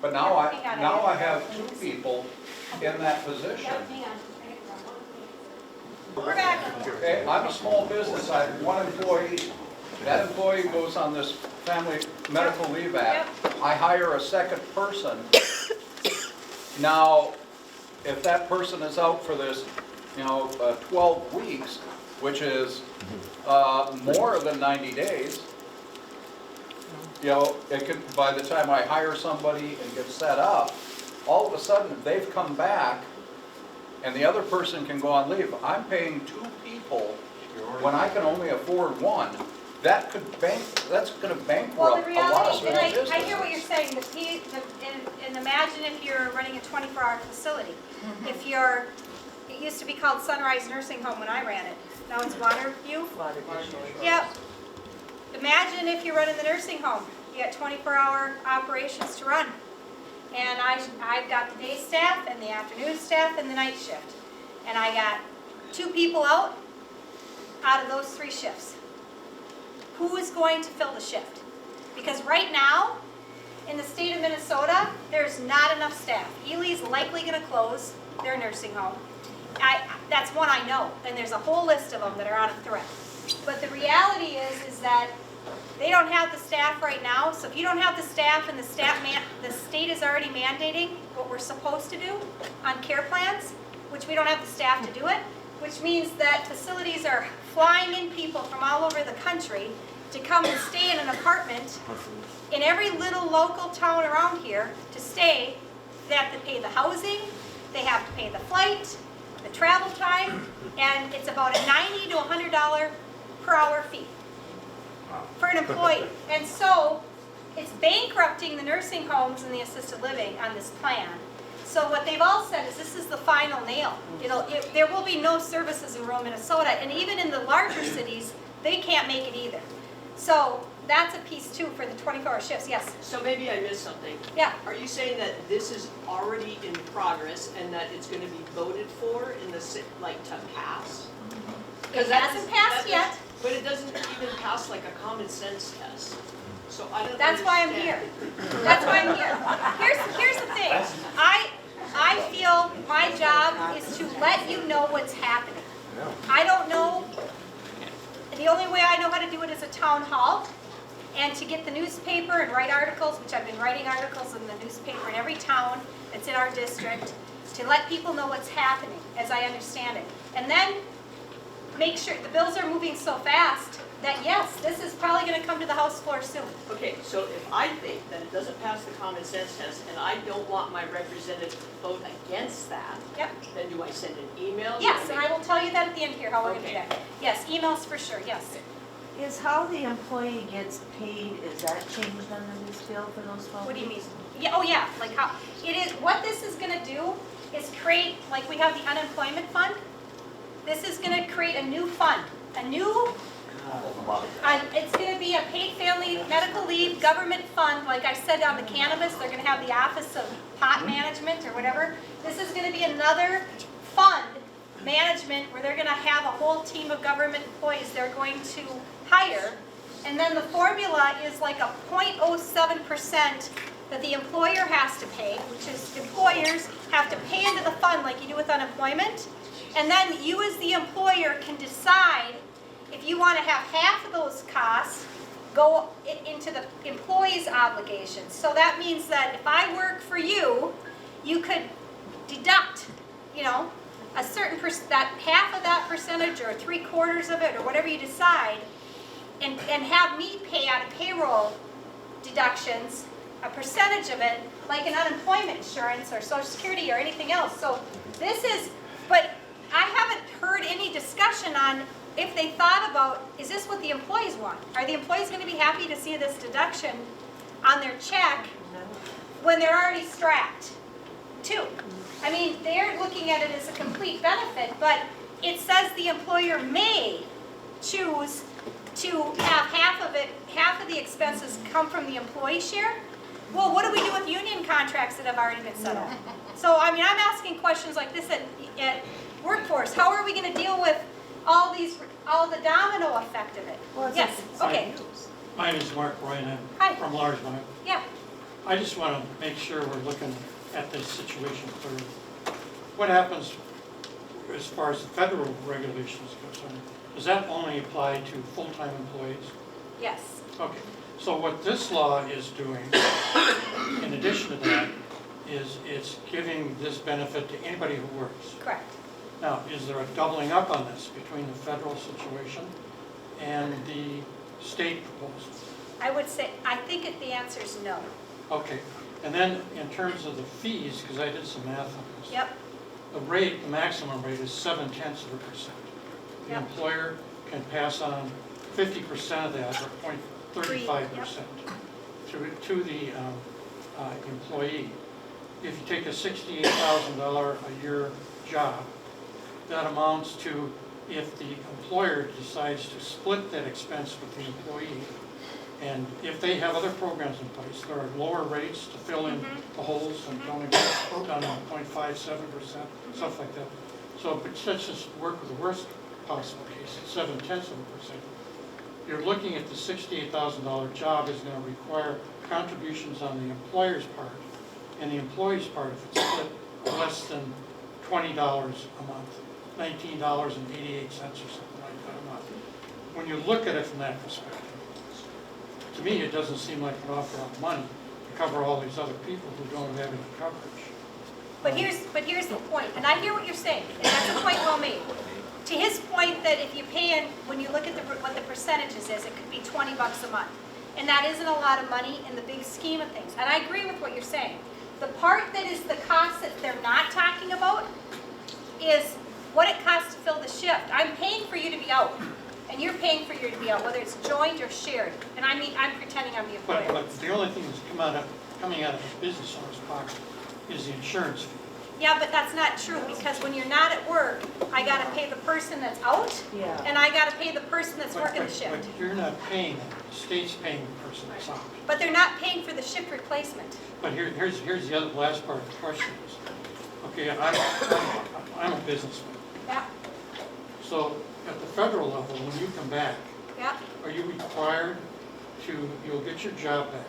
But now I have two people in that position. We're back. Okay, I'm a small business, I have one employee. That employee goes on this Family Medical Leave Act. I hire a second person. Now, if that person is out for this, 12 weeks, which is more than 90 days, it could, by the time I hire somebody and get set up, all of a sudden they've come back and the other person can go on leave. I'm paying two people when I can only afford one. That's going to bankrupt Well, the a lot of reality, small and businesses. I hear what you're saying, and imagine if you're running a 24-hour facility. If you're, it used to be called Sunrise Nursing Home when I ran it. Now it's Waterview? Yep. Imagine if you're running the nursing home. You got 24-hour operations to run. And I've got the day staff and the afternoon staff and the night shift. And I got two people out of those 3 shifts. Who is going to fill the shift? Because right now, in the state of Minnesota, there's not enough staff. Ely's likely going to close their nursing home. That's one I know, and there's a whole list of them that are on a threat. But the reality is that they don't have the staff right now. So if you don't have the staff and the state is already mandating what we're supposed to do on care plans, which we don't have the staff to do it, which means that facilities are flying in people from all over the country to come and stay in an apartment in every little local town around here to stay. They have to pay the housing, they have to pay the flight, the travel time, and it's about a $90 to $100 per hour fee for an employee. And so it's bankrupting the nursing homes and the assisted living on this plan. So what they've all said is this is the final nail. There will be no services in rural Minnesota, and even in the larger cities, they can't make it either. So that's a piece too for the 24-hour shifts. Yes? So maybe I missed something. Yeah. Are you saying that this is already in progress and that it's going to be voted for in the, to pass? It hasn't passed yet. But it doesn't even pass like a common sense test. So I don't That's why I'm here. That's why I'm here. Here's the thing. I feel my job is to let you know what's happening. I don't know. The only way I know how to do it is a town hall and to get the newspaper and write articles, which I've been writing articles in the newspaper in every town that's in our district, to let people know what's happening as I understand it. And then make sure the bills are moving so fast that yes, this is probably going to come to the House floor soon. Okay, so if I think that it doesn't pass the common sense test and I don't want my representative to vote against that, Yep. then do I send an email? Yes, and I will tell you that at the end here, how we're going to do Okay. that. Yes, emails for sure, yes. Is how the employee gets paid, is that changed on the new bill for those 12 What do you mean? weeks? Yeah, oh yeah, like how, it is, what this is going to do is create, like we have the unemployment fund, this is going to create a new fund, it's going to be a paid family medical leave government fund. Like I said on the cannabis, they're going to have the Office of Pot Management or whatever. This is going to be another fund management where they're going to have a whole team of government employees they're going to hire. And then the formula is like a 0.07% that the employer has to pay, which is employers have to pay into the fund like you do with unemployment. And then you as the employer can decide if you want to have half of those costs go into the employee's obligations. So that means that if I work for you, you could deduct, you know, a certain that half of that percentage or 3/4 of it or whatever you decide, and have me pay out of payroll deductions a percentage of it, like an unemployment insurance or Social Security or anything else. So this is, but I haven't heard any discussion on if they thought about, is this what the employees want? Are the employees going to be happy to see this deduction on their check when they're already strapped too? I mean, they're looking at it as a complete benefit, but it says the employer may choose to have half of the expenses come from the employee share. Well, what do we do with union contracts that have already been settled? So, I mean, I'm asking questions like this at workforce. How are we going to deal with all the domino effect of it? Well, it's Yes, okay. My name is Mark Roynan. Hi. From Largemont. Yeah. I just want to make sure we're looking at this situation clearly. What happens as far as the federal regulation is concerned? Does that only apply to full-time employees? Yes. Okay. So what this law is doing, in addition to that, is it's giving this benefit to anybody who works. Correct. Now, is there a doubling up on this between the federal situation and the state proposal? I would say, I think the answer is no. Okay, and then in terms of the fees, because I did some math on this. Yep. The rate, the maximum rate is 0.7%. The Yep. employer can pass on 50% of that, or 0.35%, to the employee. If you take a $68,000 a year job, that amounts to, if the employer decides to split that expense with the employee, and if they have other programs in place, there are lower rates to fill in the holes and only down to 0.57%, stuff like that. So, but let's just work with the worst possible case, 0.7%. You're looking at the $68,000 job is going to require contributions on the employer's part, and the employee's part, if it's split, less than $20 a month, $19.88 or something like that a month. When you look at it from that perspective, to me, it doesn't seem like an awful lot of money to cover all these other people who don't have any coverage. But here's the point, and I hear what you're saying, and that's a point well made. To his point that if you pay in, when you look at what the percentages is, it could be $20 a month. And that isn't a lot of money in the big scheme of things. And I agree with what you're saying. The part that is the cost that they're not talking about is what it costs to fill the shift. I'm paying for you to be out, and you're paying for you to be out, whether it's joint or shared. And I mean, I'm pretending I'm the employer. But the only thing that's coming out of the business owner's pocket is the insurance fee. Yeah, but that's not true, because when you're not at work, I gotta pay the person that's out, Yeah. and I gotta pay the person that's working the shift. But you're not paying them, the state's paying the person that's out. But they're not paying for the shift replacement. But here's the last part of the question is, okay, I'm a businessman. Yeah, So at the federal level, when you come back, yeah. are you required to, you'll get your job back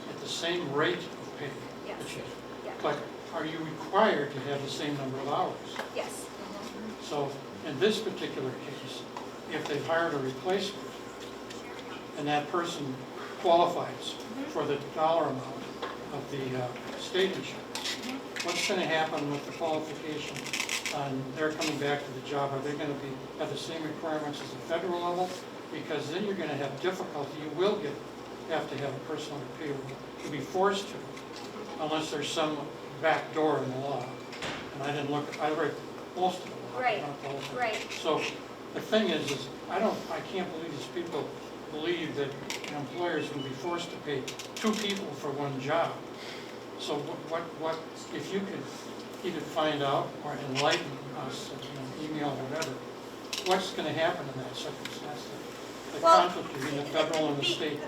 at the same rate of pay? Yes. that you- Yeah. But are you required to have the same number of hours? Yes. So in this particular case, if they've hired a replacement and that person qualifies for the dollar amount of the state insurance, what's going to happen with the qualification on their coming back to the job? Are they going to have the same requirements as the federal level? Because then you're going to have difficulty. You will have to have a person on the payroll. You'll be forced to, unless there's some back door in the law. And I didn't look, I read most of the law. Right, not the whole thing. right. So the thing is I can't believe these people believe that an employer is going to be forced to pay two people for one job. So what if you could either find out or enlighten us, email or whatever, what's going to happen in that circumstance? The Well, conflict between the federal and the state.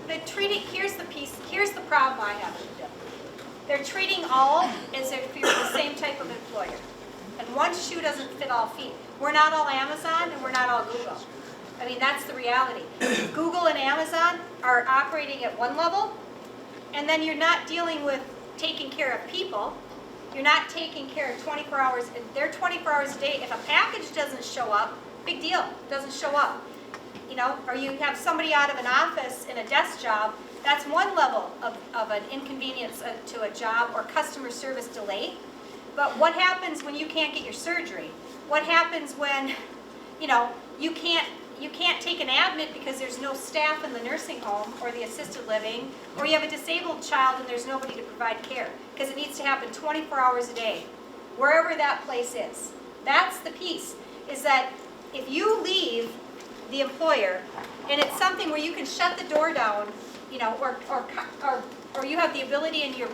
here's the problem I have. They're treating all as if you're the same type of employer. And one shoe doesn't fit all feet. We're not all Amazon and we're not all Google. I mean, that's the reality. Google and Amazon are operating at one level, and then you're not dealing with taking care of people. you're not taking care of 24 hours, and they're 24 hours a day. If a package doesn't show up, big deal, doesn't show up. You know, or you have somebody out of an office in a desk job, that's one level of an inconvenience to a job or customer service delay. But what happens when you can't get your surgery? What happens when, you know, you can't take an admit because there's no staff in the nursing home or the assisted living, or you have a disabled child and there's nobody to provide care, because it needs to happen 24 hours a day, wherever that place is. That's the piece, is that if you leave the employer, and it's something where you can shut the door down, you know, or you have the ability in your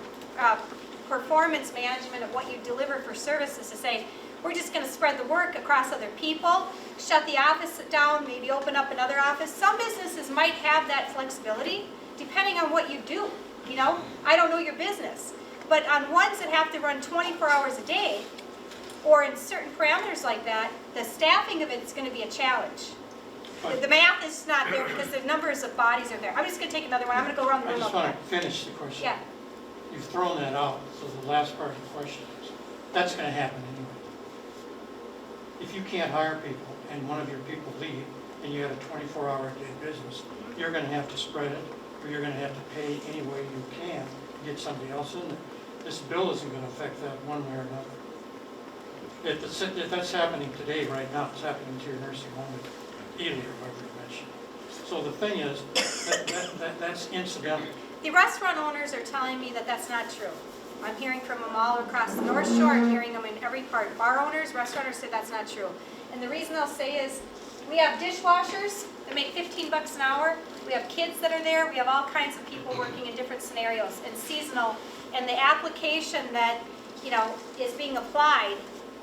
performance management of what you deliver for services to say, we're just going to spread the work across other people, shut the office down, maybe open up another office. Some businesses might have that flexibility, depending on what you do. You know, I don't know your business, but on ones that have to run 24 hours a day, or in certain parameters like that, the staffing of it is going to be a challenge. The math is not there because the numbers of bodies are there. I'm just going to take another one. I'm going to go around the I room. just want to finish the question. Yeah. You've thrown that out, so the last part of the question is, that's going to happen anyway. If you can't hire people and one of your people leave and you had a 24-hour-a-day business, you're going to have to spread it, or you're going to have to pay any way you can to get somebody else in there. This bill isn't going to affect that one way or another. If that's happening today, right now, it's happening to your nursing home, Ely or whatever you mentioned. So the thing is, that's incidental. The restaurant owners are telling me that that's not true. I'm hearing from them all across the North Shore. I'm hearing them in every part. Bar owners, restaurant owners say that's not true. And the reason they'll say is, we have dishwashers that make 15 bucks an hour. We have kids that are there. We have all kinds of people working in different scenarios and seasonal. And the application that, you know, is being applied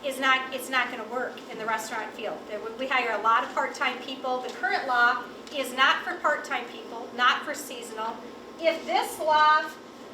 is not, it's not going to work in the restaurant field. We hire a lot of part-time people. The current law is not for part-time people, not for seasonal. If this law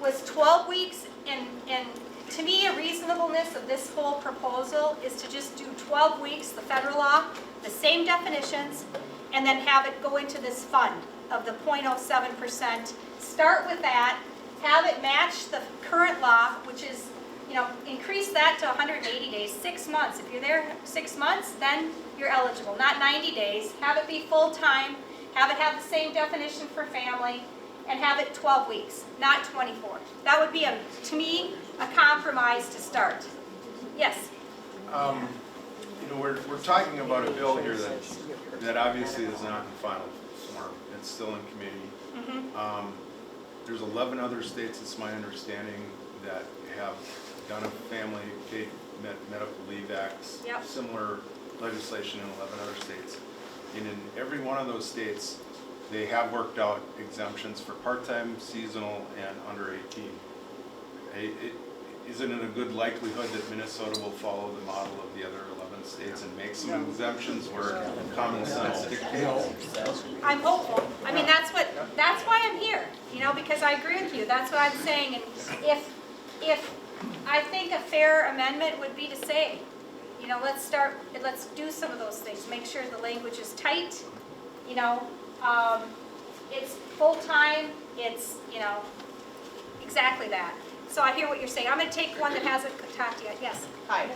was 12 weeks, and to me, a reasonableness of this whole proposal is to just do 12 weeks, the federal law, the same definitions, and then have it go into this fund of the 0.07%. Start with that, have it match the current law, which is, you know, increase that to 180 days, 6 months. If you're there 6 months, then you're eligible, not 90 days. Have it be full-time, have it have the same definition for family, and have it 12 weeks, not 24. That would be, to me, a compromise to start. Yes? You know, we're talking about a bill here that obviously is not in final form. It's still in committee. There's 11 other states, it's my understanding, that have done a family paid medical leave acts, similar legislation in 11 other states. And in every one of those states, they have worked out exemptions for part-time, seasonal, and under 18. Isn't it a good likelihood that Minnesota will follow the model of the other 11 states and make some exemptions where common sense dictates? I'm hopeful. I mean, that's why I'm here, you know, because I agree with you. That's what I'm saying. And if I think a fair amendment would be to say, you know, let's do some of those things. Make sure the language is tight, you know, it's full-time, it's, you know, exactly that. So I hear what you're saying. I'm going to take one that hasn't talked yet. Yes? Hi.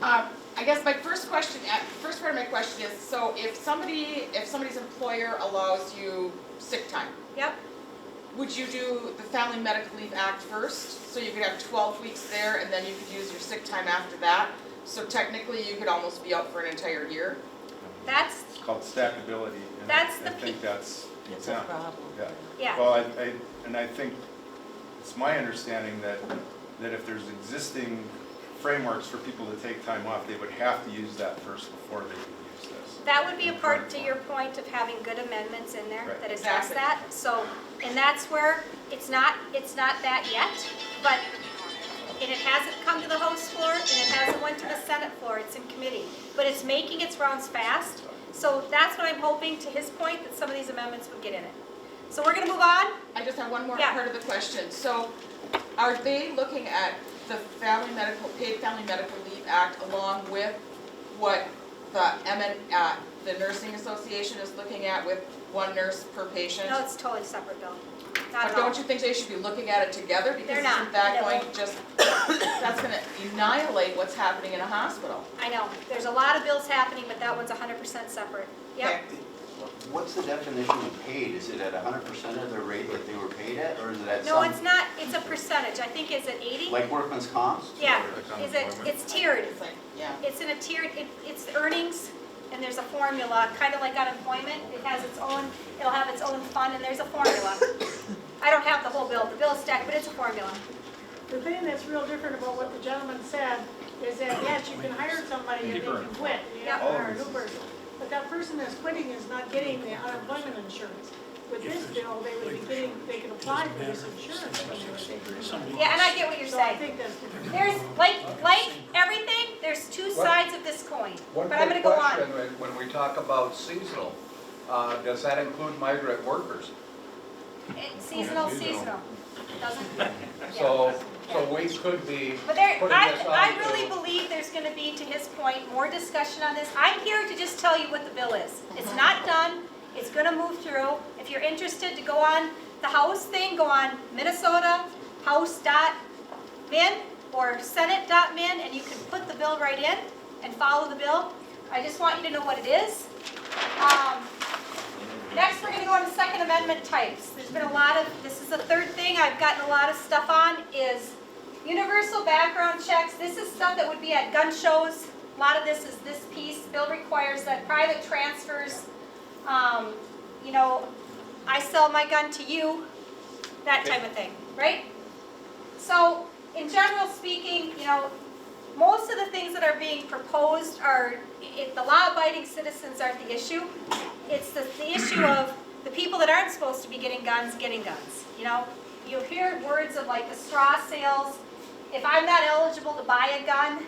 I guess my first part of my question is, so if somebody's employer allows you sick time, Yep. would you do the Family Medical Leave Act first? So you could have 12 weeks there and then you could use your sick time after that? So technically you could almost be out for an entire year? That's It's called stackability. And That's I think that's exempt. Yeah. Well, I think it's my understanding that if there's existing frameworks for people to take time off, they would have to use that first before they can use this. That would be a part to your point of having good amendments in there Right. that address Exactly. that. So, and that's where it's not that yet, but and it hasn't come to the House floor and it hasn't went to the Senate floor. It's in committee, but it's making its rounds fast. So that's what I'm hoping, to his point, that some of these amendments would get in it. So we're going to move on. I just have one more Yeah. part of the question. So are they looking at the Paid Family Medical Leave Act along with what the Nursing Association is looking at with one nurse per patient? No, it's a totally separate bill. Not But at all. don't you think they should be looking at it together? Because They're not. isn't that They going won't. to just, that's gonna annihilate what's happening in a hospital? I know, there's a lot of bills happening, but that one's 100% separate. Yep. Okay. What's the definition of paid? Is it at 100% of the rate that they were paid at, or is it at No, some, it's not, it's a percentage. I think it's at 80? like workman's comps? Yeah, Like is it, unemployment? it's tiered. It's like, yeah. It's in a tiered, it's earnings, and there's a formula, kind of like unemployment. It has its own, it'll have its own fund, and there's a formula. I don't have the whole bill, the bill's stacked, but it's a formula. The thing that's real different about what the gentleman said is that, yes, you can hire somebody and they can quit, you have to hire a new person. But that person that's quitting is not getting the unemployment insurance. With this bill, they would be getting, they can apply for this insurance. Yeah, and I get what you're So I saying. think that's different. There's, like everything, there's two sides of this coin. One But I'm gonna quick go on. question, when we talk about seasonal, does that include migrant workers? Seasonal. Doesn't, yeah. So we could be But there, putting this on I to- really believe there's gonna be, to his point, more discussion on this. I'm here to just tell you what the bill is. It's not done, it's gonna move through. If you're interested to go on the House thing, go on Minnesota House.min or Senate.min, and you can put the bill right in and follow the bill. I just want you to know what it is. Next, we're gonna go on to Second Amendment types. There's been a lot of, this is the third thing I've gotten a lot of stuff on, is universal background checks. This is stuff that would be at gun shows. A lot of this is this piece. Bill requires that private transfers, you know, I sell my gun to you, that type of thing, right? So, in general speaking, you know, most of the things that are being proposed are, the law-abiding citizens aren't the issue. It's the issue of the people that aren't supposed to be getting guns. You know, you hear words of like the straw sales. If I'm not eligible to buy a gun,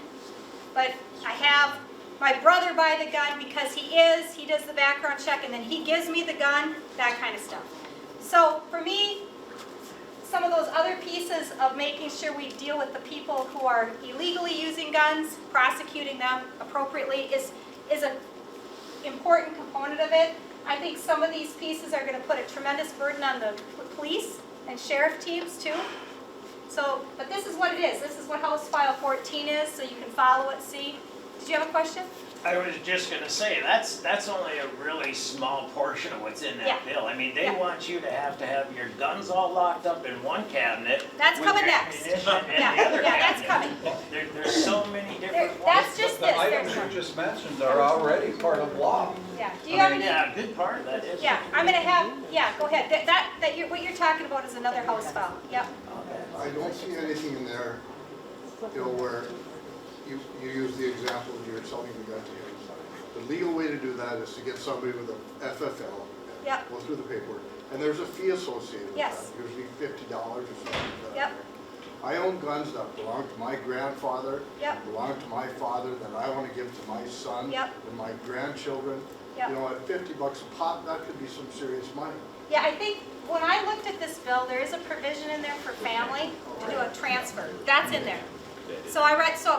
but I have my brother buy the gun because he does the background check, and then he gives me the gun, that kind of stuff. So for me, some of those other pieces of making sure we deal with the people who are illegally using guns, prosecuting them appropriately is an important component of it. I think some of these pieces are going to put a tremendous burden on the police and sheriff teams too. So, but this is what it is. This is what House File 14 is, so you can follow it, see. Did you have a question? I was just gonna say, that's only a really small portion of what's in that Yeah. bill. I mean, they Yeah. want you to have your guns all locked up in one cabinet. That's with coming your next. ammunition in Yeah, the other yeah, that's cabinet. coming. There's so many There, different that's ones. just The this. items There's you just mentioned are already part of law. yeah. Do you have any? Yeah, a good part of that is. Yeah, I'm gonna have. Yeah, go ahead. What you're talking about is another House file. Yep. I don't see anything in there, you know, where you use the example of you're selling the gun to him. The legal way to do that is to get somebody with a FFL, Yep. go through the paperwork, and there's a fee associated with Yes. that, usually $50 or something like that. Yep. I own guns that belong to my grandfather, Yep. belong to my father, that I want to give to my son Yep. and my grandchildren. Yep. You know, at $50 a pop, that could be some serious money. Yeah, I think when I looked at this bill, there is a provision in there for family to do a transfer. That's in there. So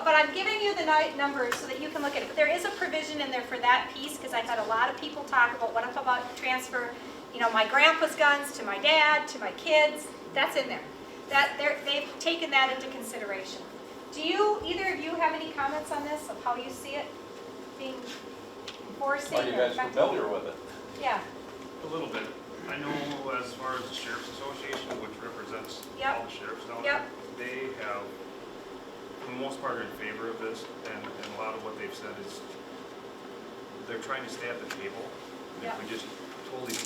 but I'm giving you the numbers so that you can look at it. But there is a provision in there for that piece, because I've had a lot of people talk about what about transfer, you know, my grandpa's guns to my dad, to my kids. That's in there. They've taken that into consideration. Do either of you have any comments on this, of how you see it being enforced? Are you guys familiar with it? Yeah. A little bit. I know as far as the Sheriff's Association, which represents Yep. all the sheriffs down Yep. there, they have, for the most part, are in favor of this, and a lot of what they've said is they're trying to stay at the table. And Yep. if we just totally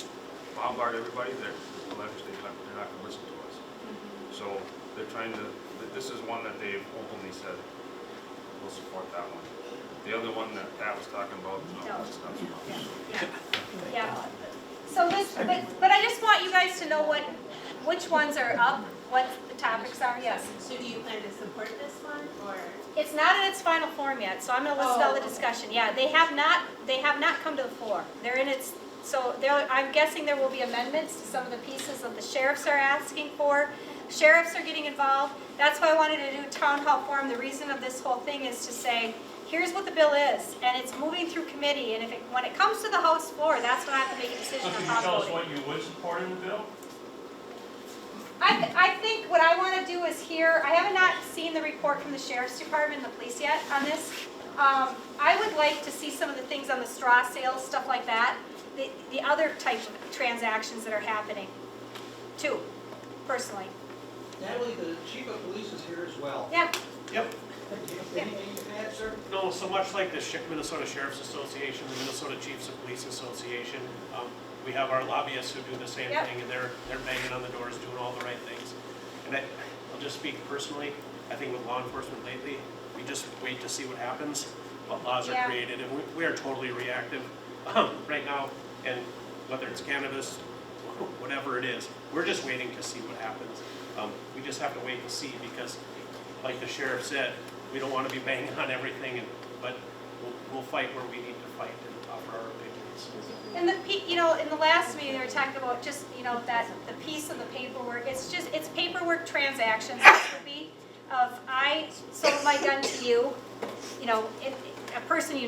bombard everybody, they're not going to listen to us. So they're trying to, this is one that they've openly said, we'll support that one. The other one that Pat was talking about, no, that's not. Yeah. So but I just want you guys to know which ones are up, what the topics are, yes. So do you plan to support this one, or? It's not in its final form yet, so I'm gonna list all the discussion. Yeah, they have not come to the floor. They're in its, so I'm guessing there will be amendments to some of the pieces that the sheriffs are asking for. Sheriffs are getting involved. That's why I wanted to do town hall forum. The reason of this whole thing is to say, here's what the bill is, and it's moving through committee, and when it comes to the House floor, that's when I have to make a decision So on can how you tell to us vote. what you would support in the bill? I think what I want to do is hear, I have not seen the report from the Sheriff's Department and the police yet on this. I would like to see some of the things on the straw sales, stuff like that, the other type of transactions that are happening, too, personally. Natalie, the chief of police is here as well. Yeah. Yep. Anything to add, sir? No, so much like the Minnesota Sheriff's Association, the Minnesota Chiefs of Police Association, we have our lobbyists who do the same Yep. thing, and they're banging on the doors, doing all the right things. And I'll just speak personally, I think with law enforcement lately, we just wait to see what happens, what laws are Yeah. created, and we are totally reactive right now, and whether it's cannabis, whatever it is, we're just waiting to see what happens. We just have to wait and see, because like the sheriff said, we don't want to be banging on everything, but we'll fight where we need to fight and offer our opinions. And in the last meeting, they were talking about just, that the piece of the paperwork, it's paperwork transactions, this would be, of I sold my gun to you, a person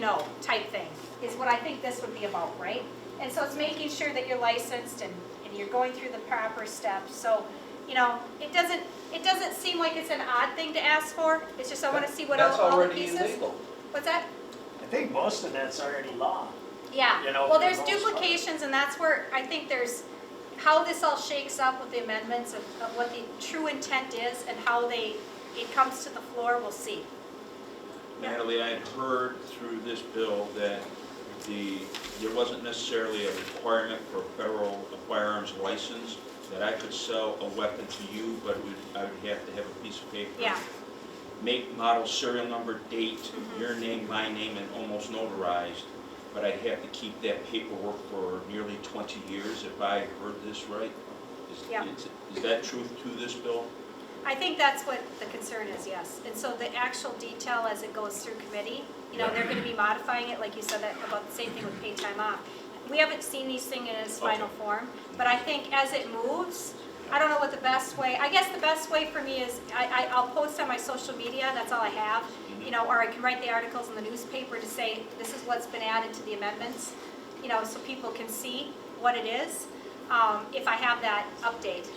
type thing, is what I think this would be about, right? And so it's making sure that you're licensed and you're going through the proper steps. So, it doesn't seem like it's an odd thing to ask for. It's just I want to see what all the pieces. That's already illegal. What's that? I think most of that's already law. Yeah. Well, Well, there's duplications, and that's where I think there's how this all shakes up with the amendments of what the true intent is and how it comes to the floor. We'll see. Natalie, I had heard through this bill that there wasn't necessarily a requirement for a federal firearms license, that I could sell a weapon to you, but I would have to have a piece of paper. Yeah. Make, model, serial number, date, your name, my name, and almost notarized, but I'd have to keep that paperwork for nearly 20 years if I heard this right. Yeah. Is that truth to this bill? I think that's what the concern is, yes. And so the actual detail as it goes through committee, they're going to be modifying it, like you said, that about the same thing with paid time off. We haven't seen these things in its final form, but I think as it moves, I don't know what the best way, I guess the best way for me is I'll post on my social media, that's all I have, or I can write the articles in the newspaper to say this is what's been added to the amendments, so people can see what it is. If I have that update,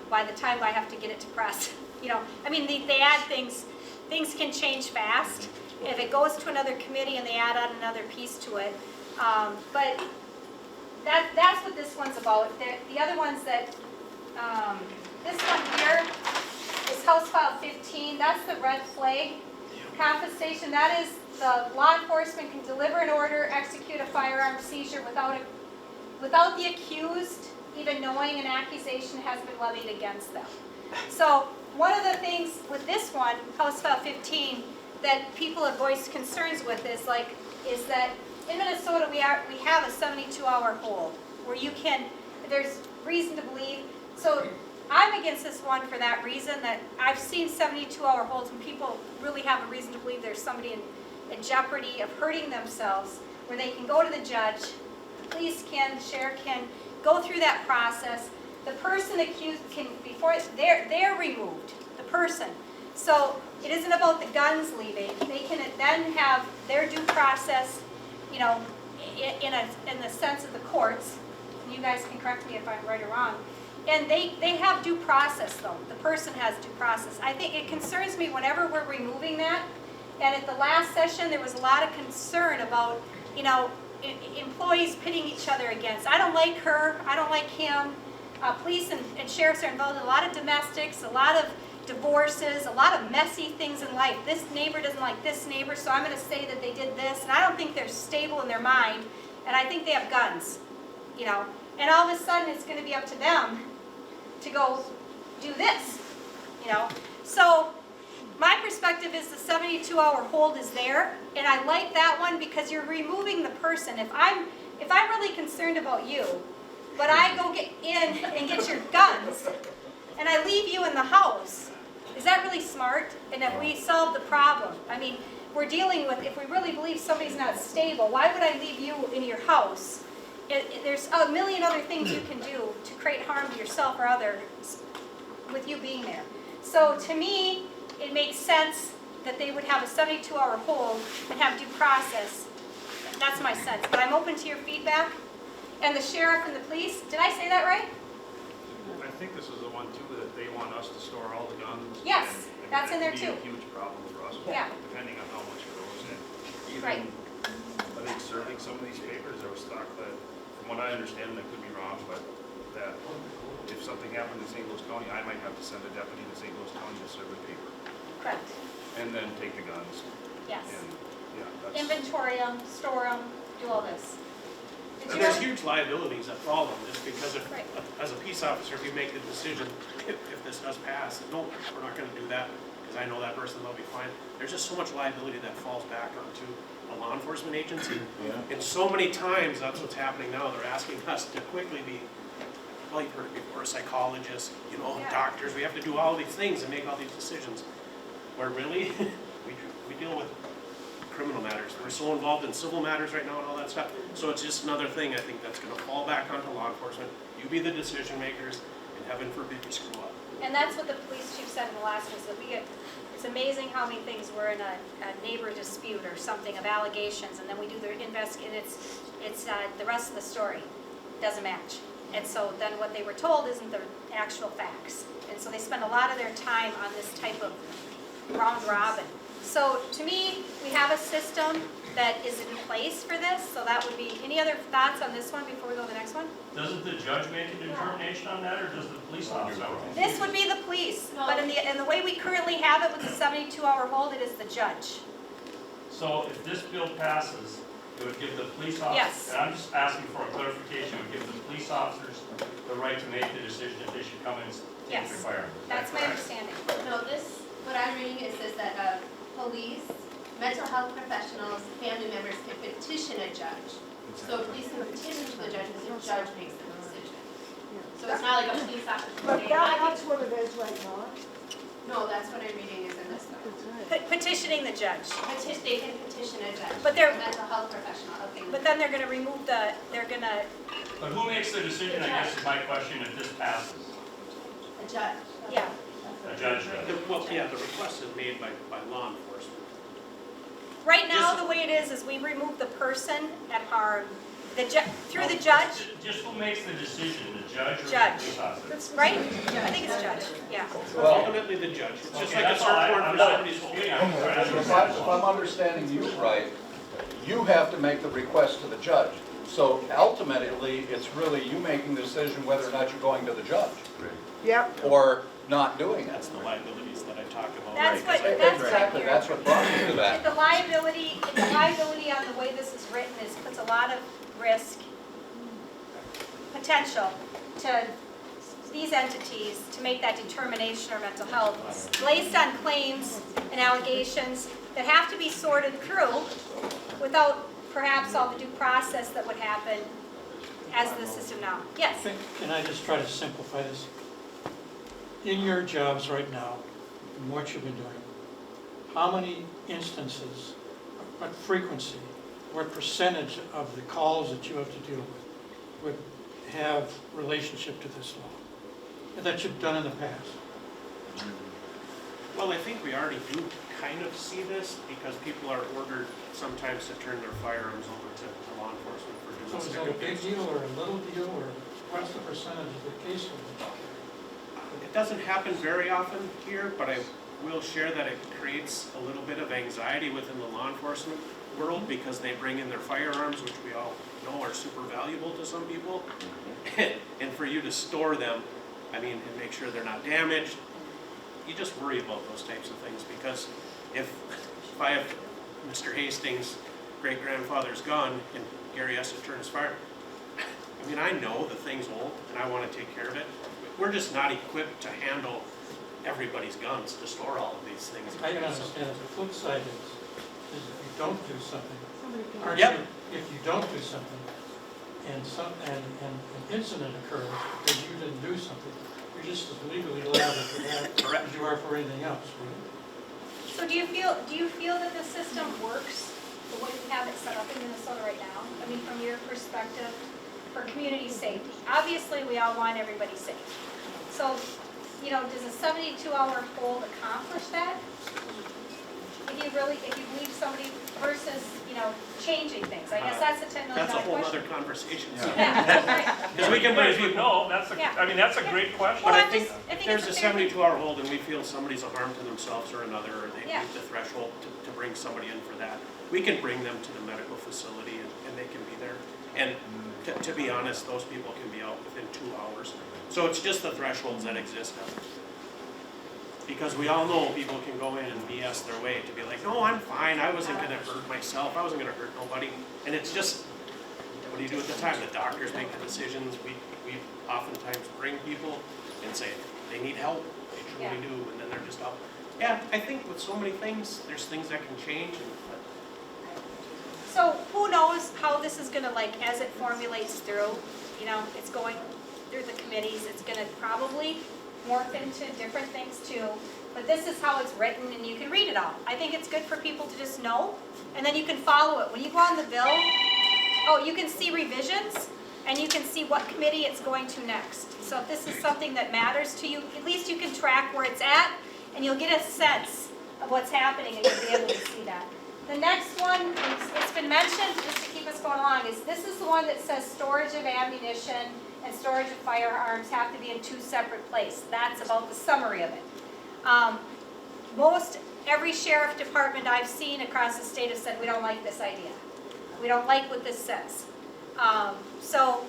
by the time I have to get it to press, they add things can change fast. If it goes to another committee and they add on another piece to it, but that's what this one's about. The other ones that, this one here is House File 15. That's the red flag confiscation. That is the law enforcement can deliver an order, execute a firearm seizure without the accused even knowing an accusation has been levied against them. So one of the things with this one, House File 15, that people have voiced concerns with is that in Minnesota we have a 72-hour hold where there's reason to believe. So I'm against this one for that reason, that I've seen 72-hour holds when people really have a reason to believe there's somebody in jeopardy of hurting themselves, where they can go to the judge, the police can, the sheriff can, go through that process. The person accused can, before they're removed, the person. So it isn't about the guns leaving. They can then have their due process, in the sense of the courts. You guys can correct me if I'm right or wrong. And they have due process though. The person has due process. I think it concerns me whenever we're removing that. And at the last session, there was a lot of concern about, employees pitting each other against. I don't like her, I don't like him. Police and sheriffs are involved in a lot of domestics, a lot of divorces, a lot of messy things in life. This neighbor doesn't like this neighbor, so I'm going to say that they did this. And I don't think they're stable in their mind, and I think they have guns, And all of a sudden, it's going to be up to them to go do this, So my perspective is the 72-hour hold is there, and I like that one because you're removing the person. If I'm really concerned about you, but I go get in and get your guns, and I leave you in the house, is that really smart? And if we solve the problem, we're dealing with, if we really believe somebody's not stable, why would I leave you in your house? There's a million other things you can do to create harm to yourself or others with you being there. So to me, it makes sense that they would have a 72-hour hold and have due process. That's my sense, but I'm open to your feedback. And the sheriff and the police, did I say that right? I think this is the one too, that they want us to store all the guns. Yes, and that's in there that could too. be a huge problem for us, Yeah. depending on how much it goes in. Right. I think serving some of these papers, there was talk that, from what I understand, and I could be wrong, but that if something happened in St. Louis County, I might have to send a deputy to St. Louis County to serve a paper. Correct. And then take the guns. Yes. And, yeah, that's. Inventory them, store them, do all this. Did And you there's have- huge liabilities that follow just because if, Right. as a peace officer, if you make the decision, if this does pass, no, we're not gonna do that, because I know that person, they'll be fine. There's just so much liability that falls back onto a law enforcement agency. And so many times, that's what's happening now, they're asking us to quickly be, well, you've heard it before, psychologists, Yeah. doctors, we have to do all these things and make all these decisions. Where really, we deal with criminal matters. We're so involved in civil matters right now and all that stuff. So it's just another thing I think that's gonna fall back onto law enforcement. You be the decision makers, and heaven forbid you screw up. And that's what the police chief said in the last one, is that it's amazing how many things we're in a neighbor dispute or something of allegations, and then we do the it's the rest of the story doesn't match. And so then what they were told isn't the actual facts. And so they spend a lot of their time on this type of round robin. So to me, we have a system that is in place for this, so that would be, any other thoughts on this one before we go to the next one? Doesn't the judge make a determination on that, or does the police officer? This would be the police, but in the way we currently have it with the 72-hour hold, it is the judge. So if this bill passes, it would give the police officers, Yes. and I'm just asking for a clarification, it would give the police officers the right to make the decision if they should come in and take Yes. the firearm. Is that That's my correct? understanding. No, what I'm reading, it says that police, mental health professionals, family members can petition a judge. So police can petition to the judge, and the judge makes the decision. So it's not like a police officer But saying, I that's what it is right now. no, that's what I'm reading is in this one. Petitioning the judge. They can petition a judge. But they're- A mental health professional, okay. But then they're gonna remove they're gonna, But who makes the decision, I guess is my question, if this passes? A judge. yeah. A judge does. Well, yeah, the request is made by law enforcement. Right now, the way it is we remove the person at harm, through the judge, Just who makes the decision, the judge or the Judge. police officer? right? I think it's judge, yeah. Ultimately, the judge, it's just Okay, like a that's all. search warrant I'm for not somebody's home. disputing, I'm trying to If understand. I'm understanding you right, you have to make the request to the judge. So ultimately, it's really you making the decision whether or not you're going to the judge, Yep. or not doing it. That's the liabilities that I talked about. That's what I'm Exactly, hearing. that's what brought me to that. The liability on the way this is written puts a lot of risk, potential to these entities to make that determination or mental health based on claims and allegations that have to be sorted through without perhaps all the due process that would happen as the system now. Yes? Can I just try to simplify this? In your jobs right now, and what you've been doing, how many instances, what frequency, what percentage of the calls that you have to deal with would have relationship to this law that you've done in the past? Well, I think we already do kind of see this because people are ordered sometimes to turn their firearms over to law enforcement for So is domestic that a big abuse. deal or a little deal, or what's the percentage of the caseload? It doesn't happen very often here, but I will share that it creates a little bit of anxiety within the law enforcement world because they bring in their firearms, which we all know are super valuable to some people. And for you to store them, I mean, and make sure they're not damaged, you just worry about those types of things because if I have Mr. Hastings' great-grandfather's gun and Gary has to turn his fire, I mean, I know the thing's old and I want to take care of it. We're just not equipped to handle everybody's guns, to store all of these things. I can understand it. The flip side is if you don't do something, aren't Yep. you, if you don't do something, and an incident occurs because you didn't do something, you're just as legally liable for that as you are for anything else, right? So do you feel that the system works the way we have it set up in Minnesota right now? I mean, from your perspective, for community safety? Obviously, we all want everybody safe. So, does a 72-hour hold accomplish that? if you believe somebody versus, changing things. I guess that's the $10 million That's a whole question. other conversation. Yeah, right. Because we can bring As you people, know, that's Yeah. that's a great question. but Well, I I'm think just- I if think there's a it's a fair thing. 72-hour hold and we feel somebody's a harm to themselves or another, or they Yeah. meet the threshold to bring somebody in for that, we can bring them to the medical facility and they can be there. And to be honest, those people can be out within 2 hours. So it's just the thresholds that exist now. Because we all know people can go in and BS their way to be like, no, I'm fine, I wasn't gonna hurt myself, I wasn't gonna hurt nobody. And it's just, what do you do at the time? The doctors make the decisions. We oftentimes bring people and say, they need help, they truly Yeah. do, and then they're just out. Yeah, I think with so many things, there's things that can change, So who knows how this is gonna, as it formulates through, it's going through the committees, it's gonna probably morph into different things too. But this is how it's written and you can read it all. I think it's good for people to just know, and then you can follow it. When you go on the bill, you can see revisions, and you can see what committee it's going to next. So if this is something that matters to you, at least you can track where it's at, and you'll get a sense of what's happening, and you'll be able to see that. The next one, it's been mentioned, just to keep us going along, this is the one that says storage of ammunition and storage of firearms have to be in 2 separate places. That's about the summary of it. Every sheriff department I've seen across the state have said, we don't like this idea. We don't like what this says. So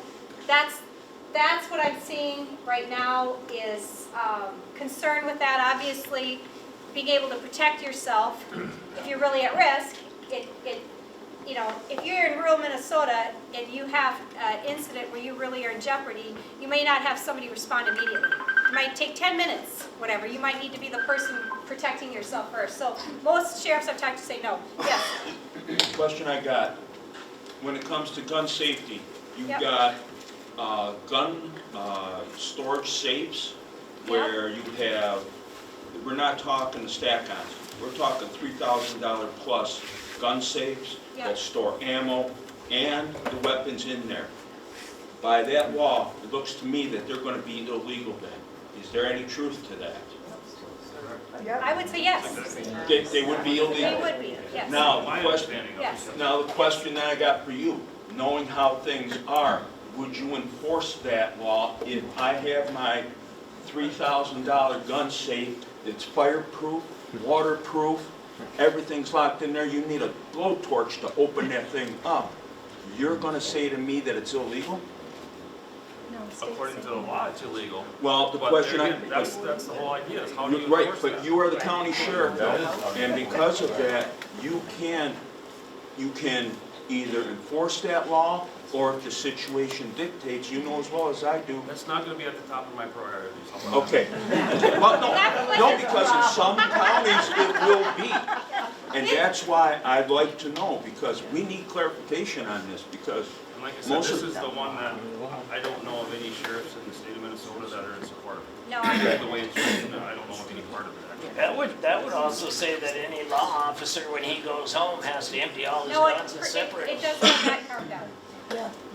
that's what I'm seeing right now is concern with that. Obviously, being able to protect yourself, if you're really at risk, if you're in rural Minnesota and you have an incident where you really are in jeopardy, you may not have somebody respond immediately. It might take 10 minutes, whatever. You might need to be the person protecting yourself first. So most sheriffs I've talked to say no. Yes? Question I got, when it comes to gun safety, you've Yep. got gun storage safes where you have, we're not talking stack-ons, we're talking $3,000 plus gun safes Yep. that store ammo and the weapons in there. By that law, it looks to me that they're going to be illegal then. Is there any truth to that? I would say yes. They would be illegal? They would be, yes. Now, My the question, understanding of Yes. it. now the question that I got for you, knowing how things are, would you enforce that law if I have my $3,000 gun safe that's fireproof, waterproof, everything's locked in there, you need a blowtorch to open that thing up? You're gonna say to me that it's illegal? According to the law, it's illegal. Well, the But question again, that's the whole idea, is how do you Right, enforce but that? you are the county sheriff though, and because of that, you can either enforce that law, or if the situation dictates, you know as well as I do. That's not gonna be at the top of my priorities. How about Okay, well, no, because in some counties it will be. And that's why I'd like to know, because we need clarification on this, because And like I said, most this of, is the one that I don't know of any sheriffs in the state of Minnesota that are in support of. No, I agree. The way it's written, I don't know of any part of it. That would also say that any law officer, when he goes home, has to empty all his No, guns and separate it them. does have that carved out.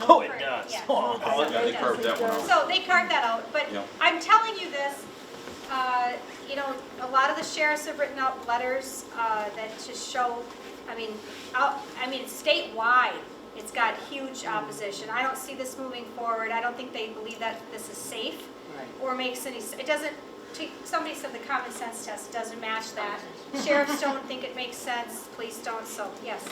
Oh, it does. Yeah. oh, yeah, they carved that one out. So they carved that out, but Yeah. I'm telling you this, a lot of the sheriffs have written out letters that just show, statewide, it's got huge opposition. I don't see this moving forward. I don't think they believe that this is safe or makes any, it doesn't, somebody said the common sense test doesn't match that. Sheriffs don't think it makes sense, police don't, so yes.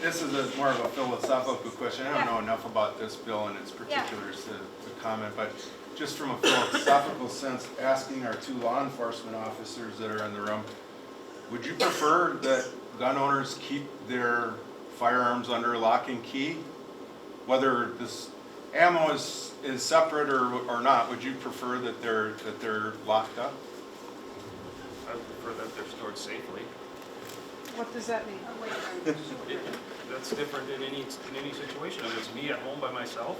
This is more of a philosophical question. I Yeah. don't know enough about this bill and its particulars to comment, but just from a philosophical sense, asking our 2 law enforcement officers that are in the room, would you prefer that gun owners keep their firearms under lock and key? Whether this ammo is separate or not, would you prefer that they're locked up? I would prefer that they're stored safely. What does that mean? That's different in any situation. If it's me at home by myself,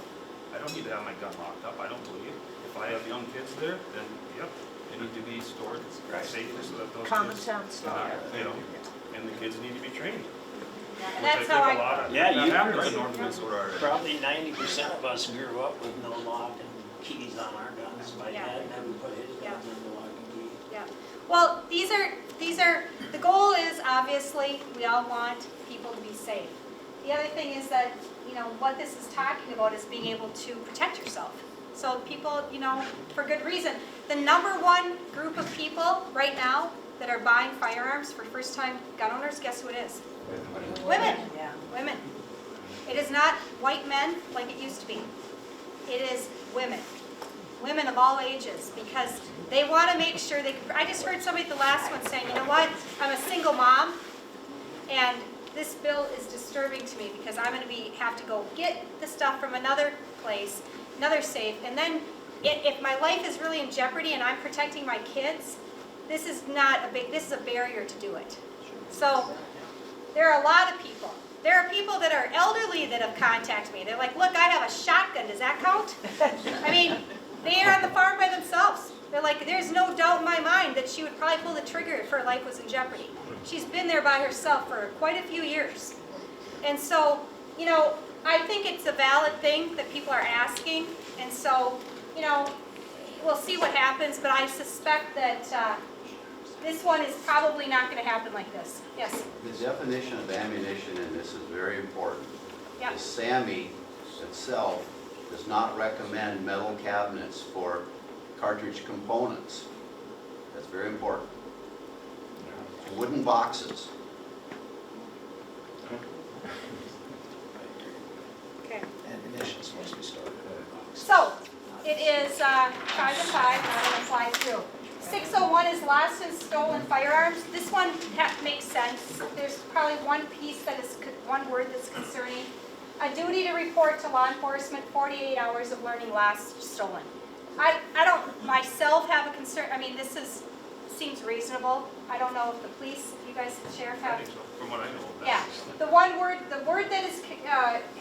I don't need to have my gun locked up, I don't believe. If I have young kids there, then, yep, they need to be stored safely so that those Common kids, sense. and the kids need to be trained. And that's how I, That happens in North Minnesota already. Probably 90% of us grew up with no lock and keys on our guns. My Yeah. dad never put his Yeah. guns in the lock and key. Yeah. Well, these are, the goal is obviously, we all want people to be safe. The other thing is that, you know, what this is talking about is being able to protect yourself. So people, you know, for good reason. The number one group of people right now that are buying firearms for first-time gun owners, guess who it is? Women. Yeah. Women. It is not white men like it used to be. It is women. Women of all ages, because they want to make sure they, I just heard somebody at the last one saying, you know what, I'm a single mom, and this bill is disturbing to me because I'm going to have to go get the stuff from another place, another safe, and then if my life is really in jeopardy and I'm protecting my kids, this is a barrier to do it. So there are a lot of people. There are people that are elderly that have contacted me. They're like, look, I have a shotgun, does that count? I mean, they are on the farm by themselves. They're like, there's no doubt in my mind that she would probably pull the trigger if her life was in jeopardy. She's been there by herself for quite a few years. And so, you know, I think it's a valid thing that people are asking. And so, you know, we'll see what happens, but I suspect that this one is probably not going to happen like this. Yes? The definition of ammunition in this is very important. Yep. The SAMI itself does not recommend metal cabinets for cartridge components. That's very important. Wooden boxes. Okay. Ammunition's supposed to be stored. So, it is 5 to 5, now I'm going to fly through. 601 is lost and stolen firearms. This one makes sense. There's probably one piece that is, one word that's concerning. A duty to report to law enforcement 48 hours of learning lost, stolen. I don't myself have a concern. I mean, seems reasonable. I don't know if the police, if you guys, the sheriff have. I think so, from what I know. Yeah, the word that is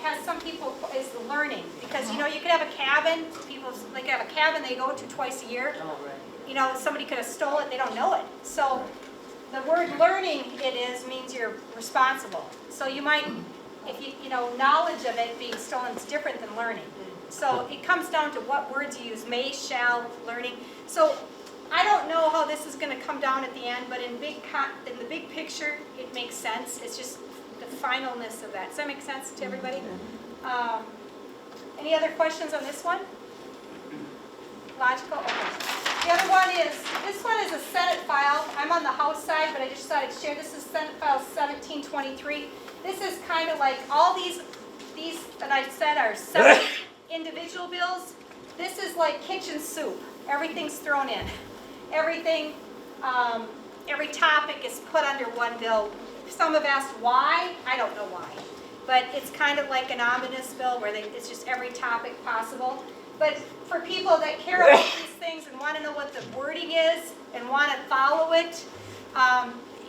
has some people is the learning, because you know you could have a cabin. People like have a cabin they go to twice a year. You know, somebody could have stolen it, they don't know it. So the word learning means you're responsible. So you might, if you know, knowledge of it being stolen is different than learning. So it comes down to what words you use, may, shall, learning. So I don't know how this is going to come down at the end, but in the big picture, it makes sense. It's just the finalness of that. Does that make sense to everybody? Any other questions on this one? Logical? Okay. The other one is, this one is a Senate file. I'm on the House side, but I just thought I'd share. This is Senate File 1723. This is kind of like all these that I said are separate individual bills. This is like kitchen soup. Everything's thrown in. Everything, every topic is put under one bill. Some have asked why. I don't know why. But it's kind of like an omnibus bill where it's just every topic possible. But for people that care about these things and want to know what the wording is and want to follow it,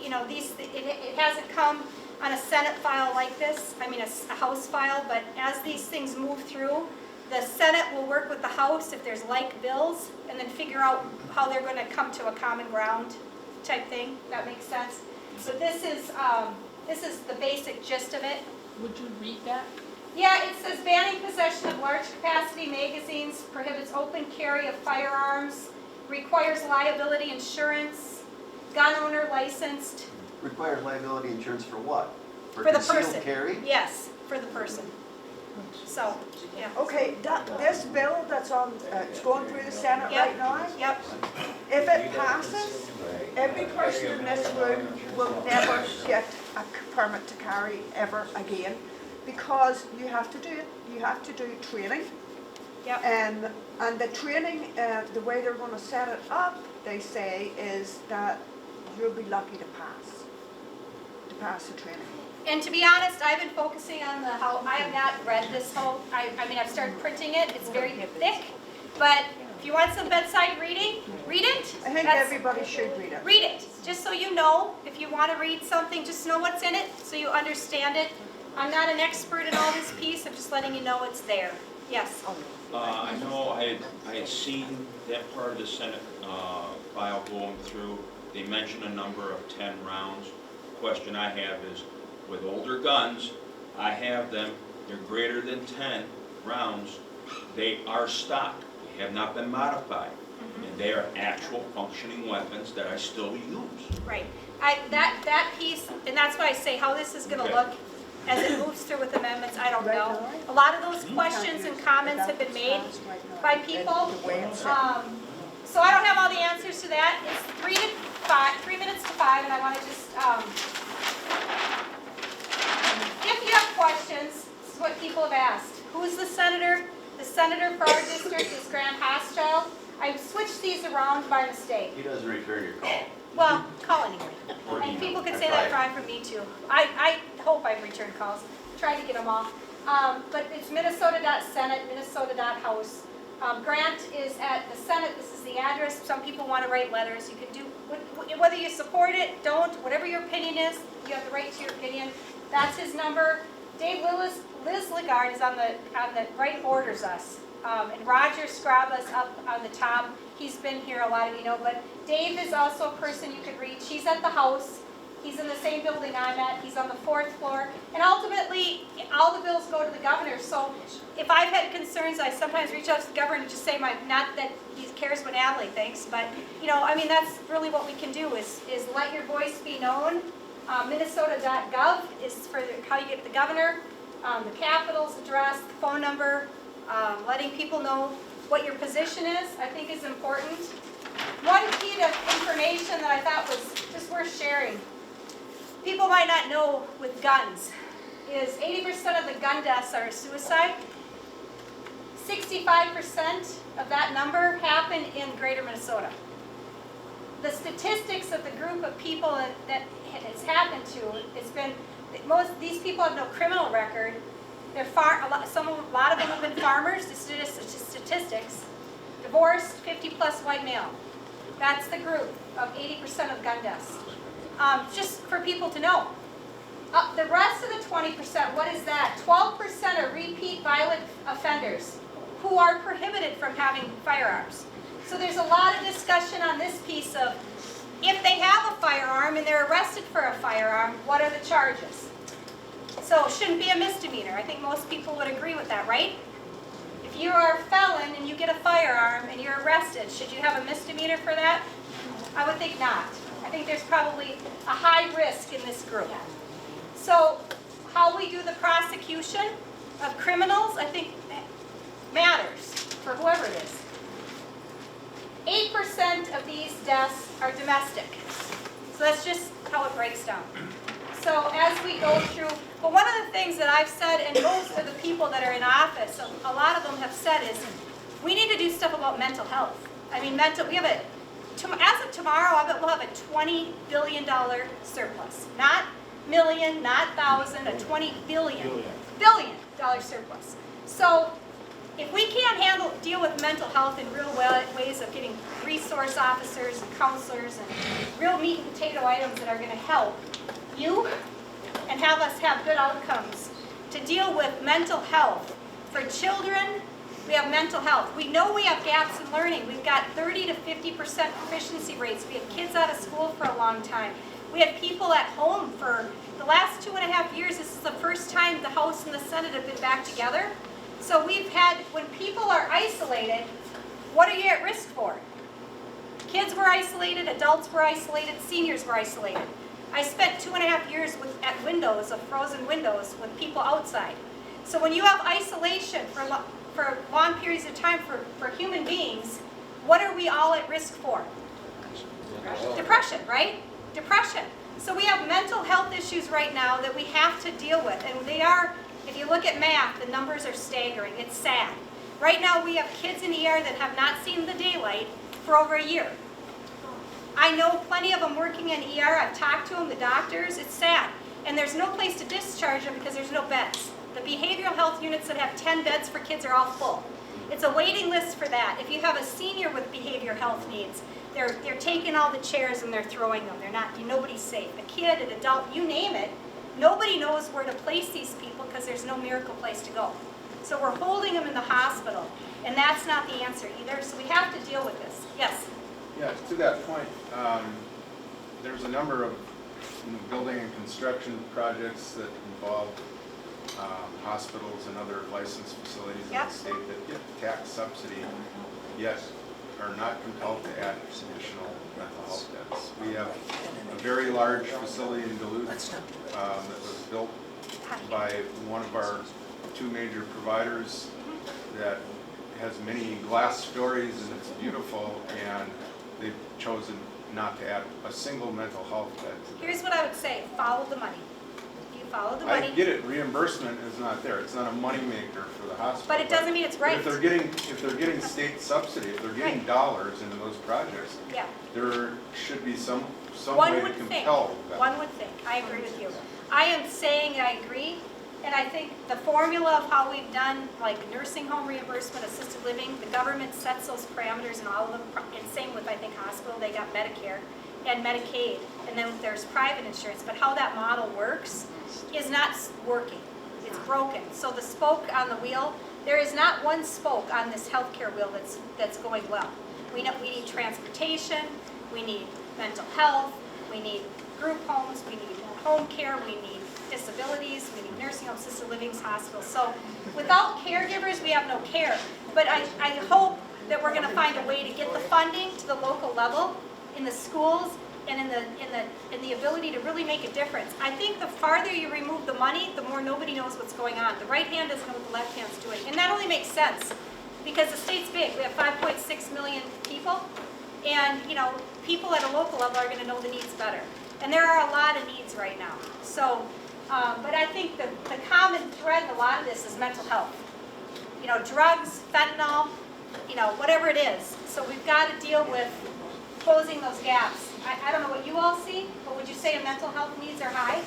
you know, it hasn't come on a Senate file like this, I mean a House file, but as these things move through, the Senate will work with the House if there's like bills and then figure out how they're going to come to a common ground type thing. That makes sense? So this is the basic gist of it. Would you read that? Yeah, it says banning possession of large capacity magazines, prohibits open carry of firearms, requires liability insurance, gun owner licensed. Requires liability insurance for what? For the person. Concealed carry? Yes, for the person. So, yeah. Okay, this bill that's on, it's going through the Senate right now, Yep. if it passes, every person in this room will never get a permit to carry ever again, because you have to do training. Yep. And the training, the way they're going to set it up, they say, is that you'll be lucky to pass the training. And to be honest, I've been focusing on how I have not read this whole, I mean, I've started printing it, it's very thick, but if you want some bedside reading, read it. I think everybody should read it. Read it, just so you know. If you want to read something, just know what's in it, so you understand it. I'm not an expert in all this piece, I'm just letting you know it's there. Yes? I know I had seen that part of the Senate file going through. They mentioned a number of 10 rounds. The question I have is, with older guns, I have them, they're greater than 10 rounds. They are stock. They have not been modified. And and they are actual functioning weapons that I still use. Right. That piece, and that's why I say how this is gonna Okay. look as it moves through with amendments, I don't know. A lot of those questions and comments have been made by people. So I don't have all the answers to that. It's 3 minutes to 5, and I wanna just, if you have questions, this is what people have asked. Who's the senator? The senator for our district is Grant Hochschild. I switched these around by mistake. He doesn't return your call. Well, call anyway. And people could say that probably from me too. I hope I've returned calls, tried to get them all. But it's Minnesota.Senate, Minnesota.House. Grant is at the Senate, this is the address. Some people want to write letters. You can do, whether you support it, don't, whatever your opinion is, you have the right to your opinion. That's his number. Dave Zeleznikar is on the right borders us. And Roger Scraba's up on the top. He's been here, a lot of you know, but Dave is also a person you could reach. He's at the house. He's in the same building I'm at. He's on the 4th floor. And ultimately, all the bills go to the governor. So if I've had concerns, I sometimes reach out to the governor and just say, not that he cares what Natalie thinks, but, you know, I mean, that's really what we can do is let your voice be known. Minnesota.gov is for how you get the governor, the Capitol's address, the phone number, letting people know what your position is, I think is important. One key to information that I thought was just worth sharing, people might not know with guns, is 80% of the gun deaths are suicide. 65% of that number happen in greater Minnesota. The statistics of the group of people that it's happened to, it's been, these people have no criminal record. They're a lot of them have been farmers, the statistics. Divorced, 50+ white male. That's the group of 80% of gun deaths. Just for people to know. The rest of the 20%, what is that? 12% are repeat violent offenders who are prohibited from having firearms. So there's a lot of discussion on this piece of if they have a firearm and they're arrested for a firearm, what are the charges? So it shouldn't be a misdemeanor. I think most people would agree with that, right? If you are a felon and you get a firearm and you're arrested, should you have a misdemeanor for that? I would think not. I think there's probably a high risk in this group. So how we do the prosecution of criminals, I think matters for whoever it is. 8% of these deaths are domestic. So that's just how it breaks down. So as we go through, but one of the things that I've said, and most of the people that are in office, a lot of them have said is, we need to do stuff about mental health. I mean, as of tomorrow, I bet we'll have a $20 billion surplus. Not million, not thousand, a $20 billion surplus. So if we can't deal with mental health in real ways of getting resource officers and counselors and real meat and potato items that are going to help you and have us have good outcomes to deal with mental health. For children, we have mental health. We know we have gaps in learning. We've got 30 to 50% proficiency rates. We have kids out of school for a long time. We had people at home for the last 2.5 years. This is the first time the House and the Senate have been back together. So we've had, when people are isolated, what are you at risk for? Kids were isolated, adults were isolated, seniors were isolated. I spent 2.5 years at windows, of frozen windows, with people outside. So when you have isolation for long periods of time for human beings, what are we all at risk for? Depression, right? Depression. So we have mental health issues right now that we have to deal with, and they are, if you look at math, the numbers are staggering. It's sad. Right now we have kids in ER that have not seen the daylight for over a year. I know plenty of them working in ER. I've talked to them, the doctors. It's sad. And there's no place to discharge them because there's no beds. The behavioral health units that have 10 beds for kids are all full. It's a waiting list for that. If you have a senior with behavioral health needs, they're taking all the chairs and they're throwing them. Nobody's safe. A kid, an adult, you name it, nobody knows where to place these people because there's no miracle place to go. So we're holding them in the hospital, and that's not the answer either. So we have to deal with this. Yes? Yeah, to that point, there's a number of building and construction projects that involve hospitals and other licensed facilities in the state that get tax subsidy, yet are not compelled to add additional mental health beds. We have a very large facility in Duluth that was built by one of our two major providers that has many glass stories and it's beautiful, and they've chosen not to add a single mental health bed to that. Here's what I would say, follow the money. You follow the money. I get it, reimbursement is not there, it's not a moneymaker for the hospital. But it doesn't mean it's right. If they're getting state subsidy, if they're getting Right. dollars into those projects, Yeah. there should be some One way to would think, compel that. one would think, I agree with you. I am saying I agree, and I think the formula of how we've done, like nursing home reimbursement, assisted living, the government sets those parameters in all of them, and same with, I think, hospital, they got Medicare and Medicaid, and then there's private insurance, but how that model works is not working. It's broken. So the spoke on the wheel, there is not one spoke on this healthcare wheel that's going well. We need transportation, we need mental health, we need group homes, we need home care, we need disabilities, we need nursing homes, assisted living, hospitals. So without caregivers, we have no care. But I hope that we're going to find a way to get the funding to the local level in the schools and in the ability to really make a difference. I think the farther you remove the money, the more nobody knows what's going on. The right hand doesn't know what the left hand's doing. And that only makes sense because the state's big. We have 5.6 million people, and people at a local level are going to know the needs better. And there are a lot of needs right now. So, but I think the common thread in a lot of this is mental health. Drugs, fentanyl, whatever it is. So we've got to deal with closing those gaps. I don't know what you all see, but would you say mental health needs are high?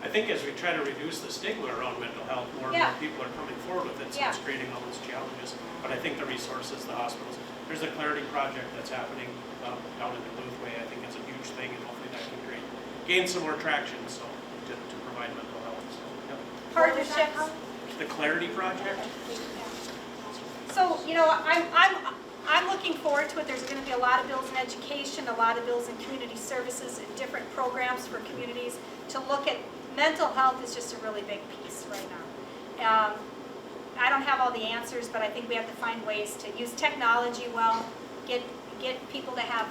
I think as we try to reduce the stigma around mental health, more and more people are coming forward with it, so it's creating all those challenges. But I think the resources, the hospitals, there's a Clarity project that's happening down in Duluth Way. I think it's a huge thing, and hopefully that can gain some more traction, so to provide mental health. So, Partnerships. The Clarity project. So, I'm looking forward to it. There's going to be a lot of bills in education, a lot of bills in community services, and different programs for communities to look at. Mental health is just a really big piece right now. I don't have all the answers, but I think we have to find ways to use technology well, get people to have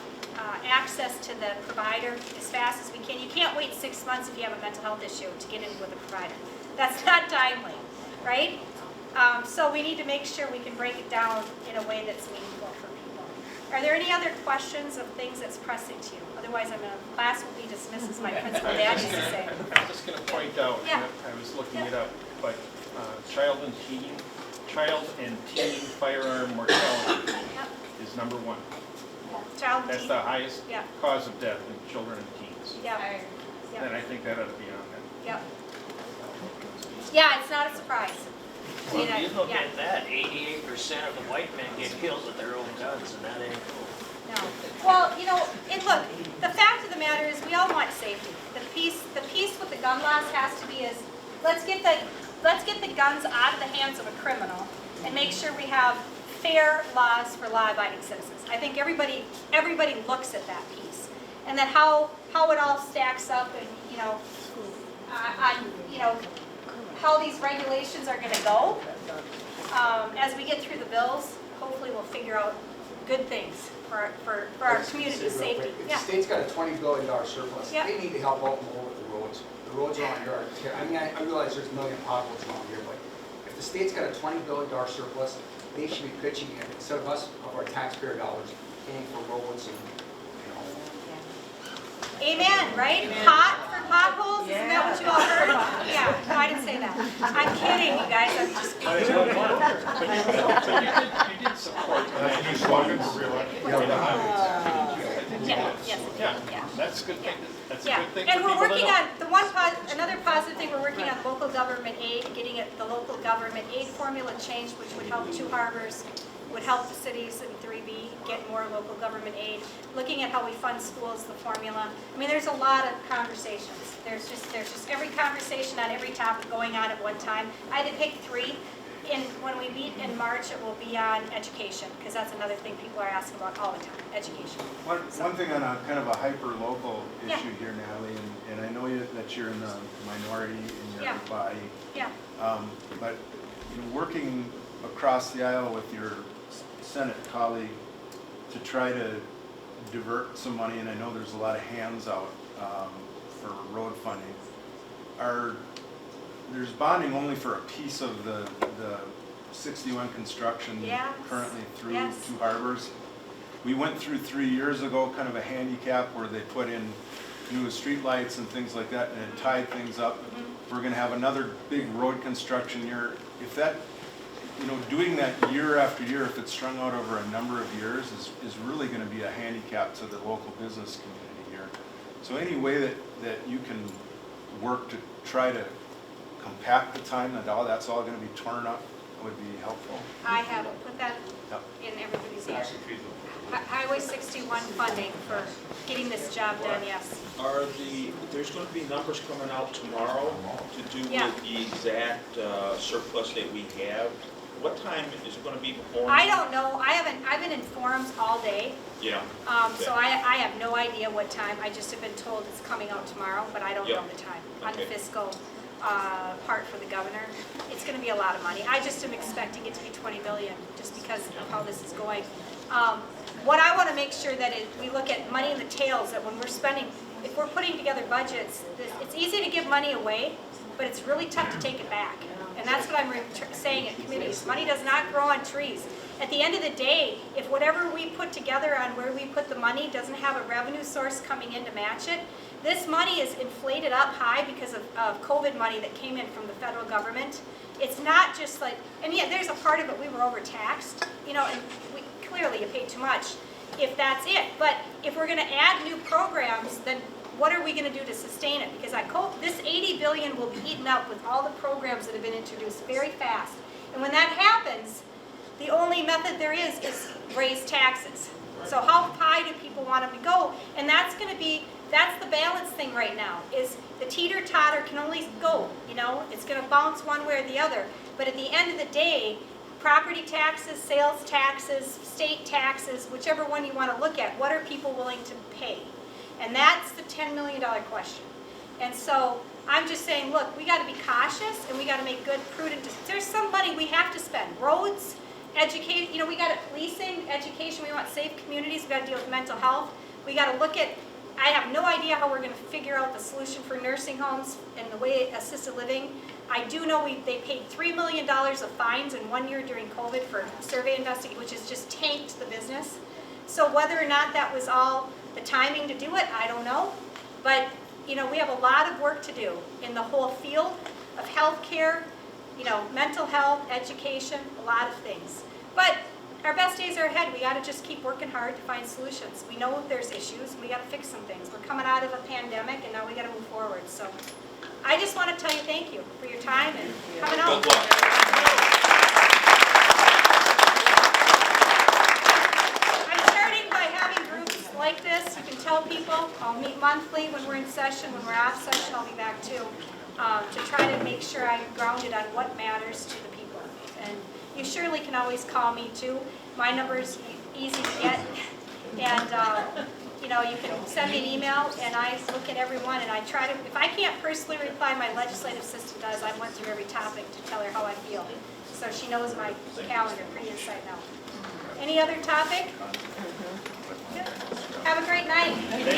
access to the provider as fast as we can. You can't wait 6 months if you have a mental health issue to get in with a provider. That's not timely, right? So we need to make sure we can break it down in a way that's meaningful for people. Are there any other questions of things that's pressing to you? Otherwise, class will be dismissed, as my principal dad used to say. I was just going to point out, Yeah. I was looking it up, but child and teen firearm mortality is number one. Child and That's teen. the highest Yeah. cause of death in children and teens. Yeah. And I think that ought to be on there. Yep. Yeah, it's not a surprise. Well, if you look at that, 88% of the white men get killed with their own guns, and that ain't cool. No. Well, and look, the fact of the matter is we all want safety. The piece with the gun laws has to be is let's get the guns out of the hands of a criminal and make sure we have fair laws for law-abiding citizens. I think everybody looks at that piece, and then how it all stacks up, and how these regulations are going to go. As we get through the bills, hopefully we'll figure out good things for our community's safety. The state's got a $20 billion surplus. Yeah. They need to help out more with the roads. The roads around here are, I realize there's a million potholes around here, but if the state's got a $20 billion surplus, they should be pitching it, instead of us, of our taxpayer dollars, paying for roads and, Amen, right? Pot for potholes, isn't that what you all heard? Yeah, no, I didn't say that. I'm kidding, you guys, I'm just kidding. You did support That's a new slogan for real. Yeah, that's a good thing. That's a Yeah, good thing and for we're people to working know. on, another positive thing, we're working on local government aid, getting the local government aid formula changed, which would help two harbors, would help the cities in 3B get more local government aid, looking at how we fund schools, the formula. I mean, there's a lot of conversations. There's just every conversation on every topic going on at one time. I had to pick three. When we meet in March, it will be on education, because that's another thing people are asking about all the time, education. One thing on a kind of a hyper-local issue here, Natalie, and I know that you're in the minority in your body. Yeah. But working across the aisle with your Senate colleague to try to divert some money, and I know there's a lot of hands out for road funding. There's bonding only for a piece of the 61 construction Yes. currently through Yes. two harbors. We went through 3 years ago kind of a handicap where they put in new streetlights and things like that, and it tied things up. We're gonna have another big road construction year. If that, doing that year after year, if it's strung out over a number of years, is really gonna be a handicap to the local business community here. So any way that you can work to try to compact the time that all that's all gonna be torn up would be helpful. I have put that Yep. in everybody's ear. Actually feasible. Highway 61 funding for getting this job done, yes. There's going to be numbers coming out tomorrow to do Yeah. with the exact surplus that we have. What time is it going to be before? I don't know, I've been in forums all day, Yeah. so I have no idea what time. I just have been told it's coming out tomorrow, but I don't know the time on the Okay. fiscal part for the governor. It's gonna be a lot of money. I just am expecting it to be 20 billion, just because of how this is going. What I wanna make sure that we look at money in the tails, that when we're spending, if we're putting together budgets, it's easy to give money away, but it's really tough to take it back. And that's what I'm saying at committees. Money does not grow on trees. At the end of the day, if whatever we put together on where we put the money doesn't have a revenue source coming in to match it, this money is inflated up high because of COVID money that came in from the federal government. It's not just like, and yeah, there's a part of it we were overtaxed, and we clearly you paid too much, if that's it. But if we're gonna add new programs, then what are we gonna do to sustain it? Because this 80 billion will be eaten up with all the programs that have been introduced very fast. And when that happens, the only method there is raise taxes. So how high do people want them to go? And that's the balance thing right now, is the teeter-totter can only go, it's gonna bounce one way or the other. But at the end of the day, property taxes, sales taxes, state taxes, whichever one you wanna look at, what are people willing to pay? And that's the $10 million question. And so I'm just saying, look, we gotta be cautious and we gotta make good, prudent decisions. There's some money we have to spend. Roads, educate, we got policing, education, we want safe communities, we gotta deal with mental health. We gotta look at, I have no idea how we're gonna figure out the solution for nursing homes and the way assisted living. I do know they paid $3 million of fines in 1 year during COVID for survey investigation, which has just tanked the business. So whether or not that was all the timing to do it, I don't know. But, we have a lot of work to do in the whole field of healthcare, mental health, education, a lot of things. But our best days are ahead. We gotta just keep working hard to find solutions. We know there's issues, we gotta fix some things. We're coming out of a pandemic and now we gotta move forward. So I just wanna tell you thank you for your time and coming out. Good luck. Like this, you can tell people. I'll meet monthly when we're in session. When we're off session, I'll be back too, to try to make sure I'm grounded on what matters to the people. And you surely can always call me too. My number's easy to get, and you can send me an email, and I look at everyone, and I try to. If I can't personally reply, my legislative assistant does. I went through every topic to tell her how I feel, so she knows my calendar pretty inside out. Any other topic? Have a great night. Thank you.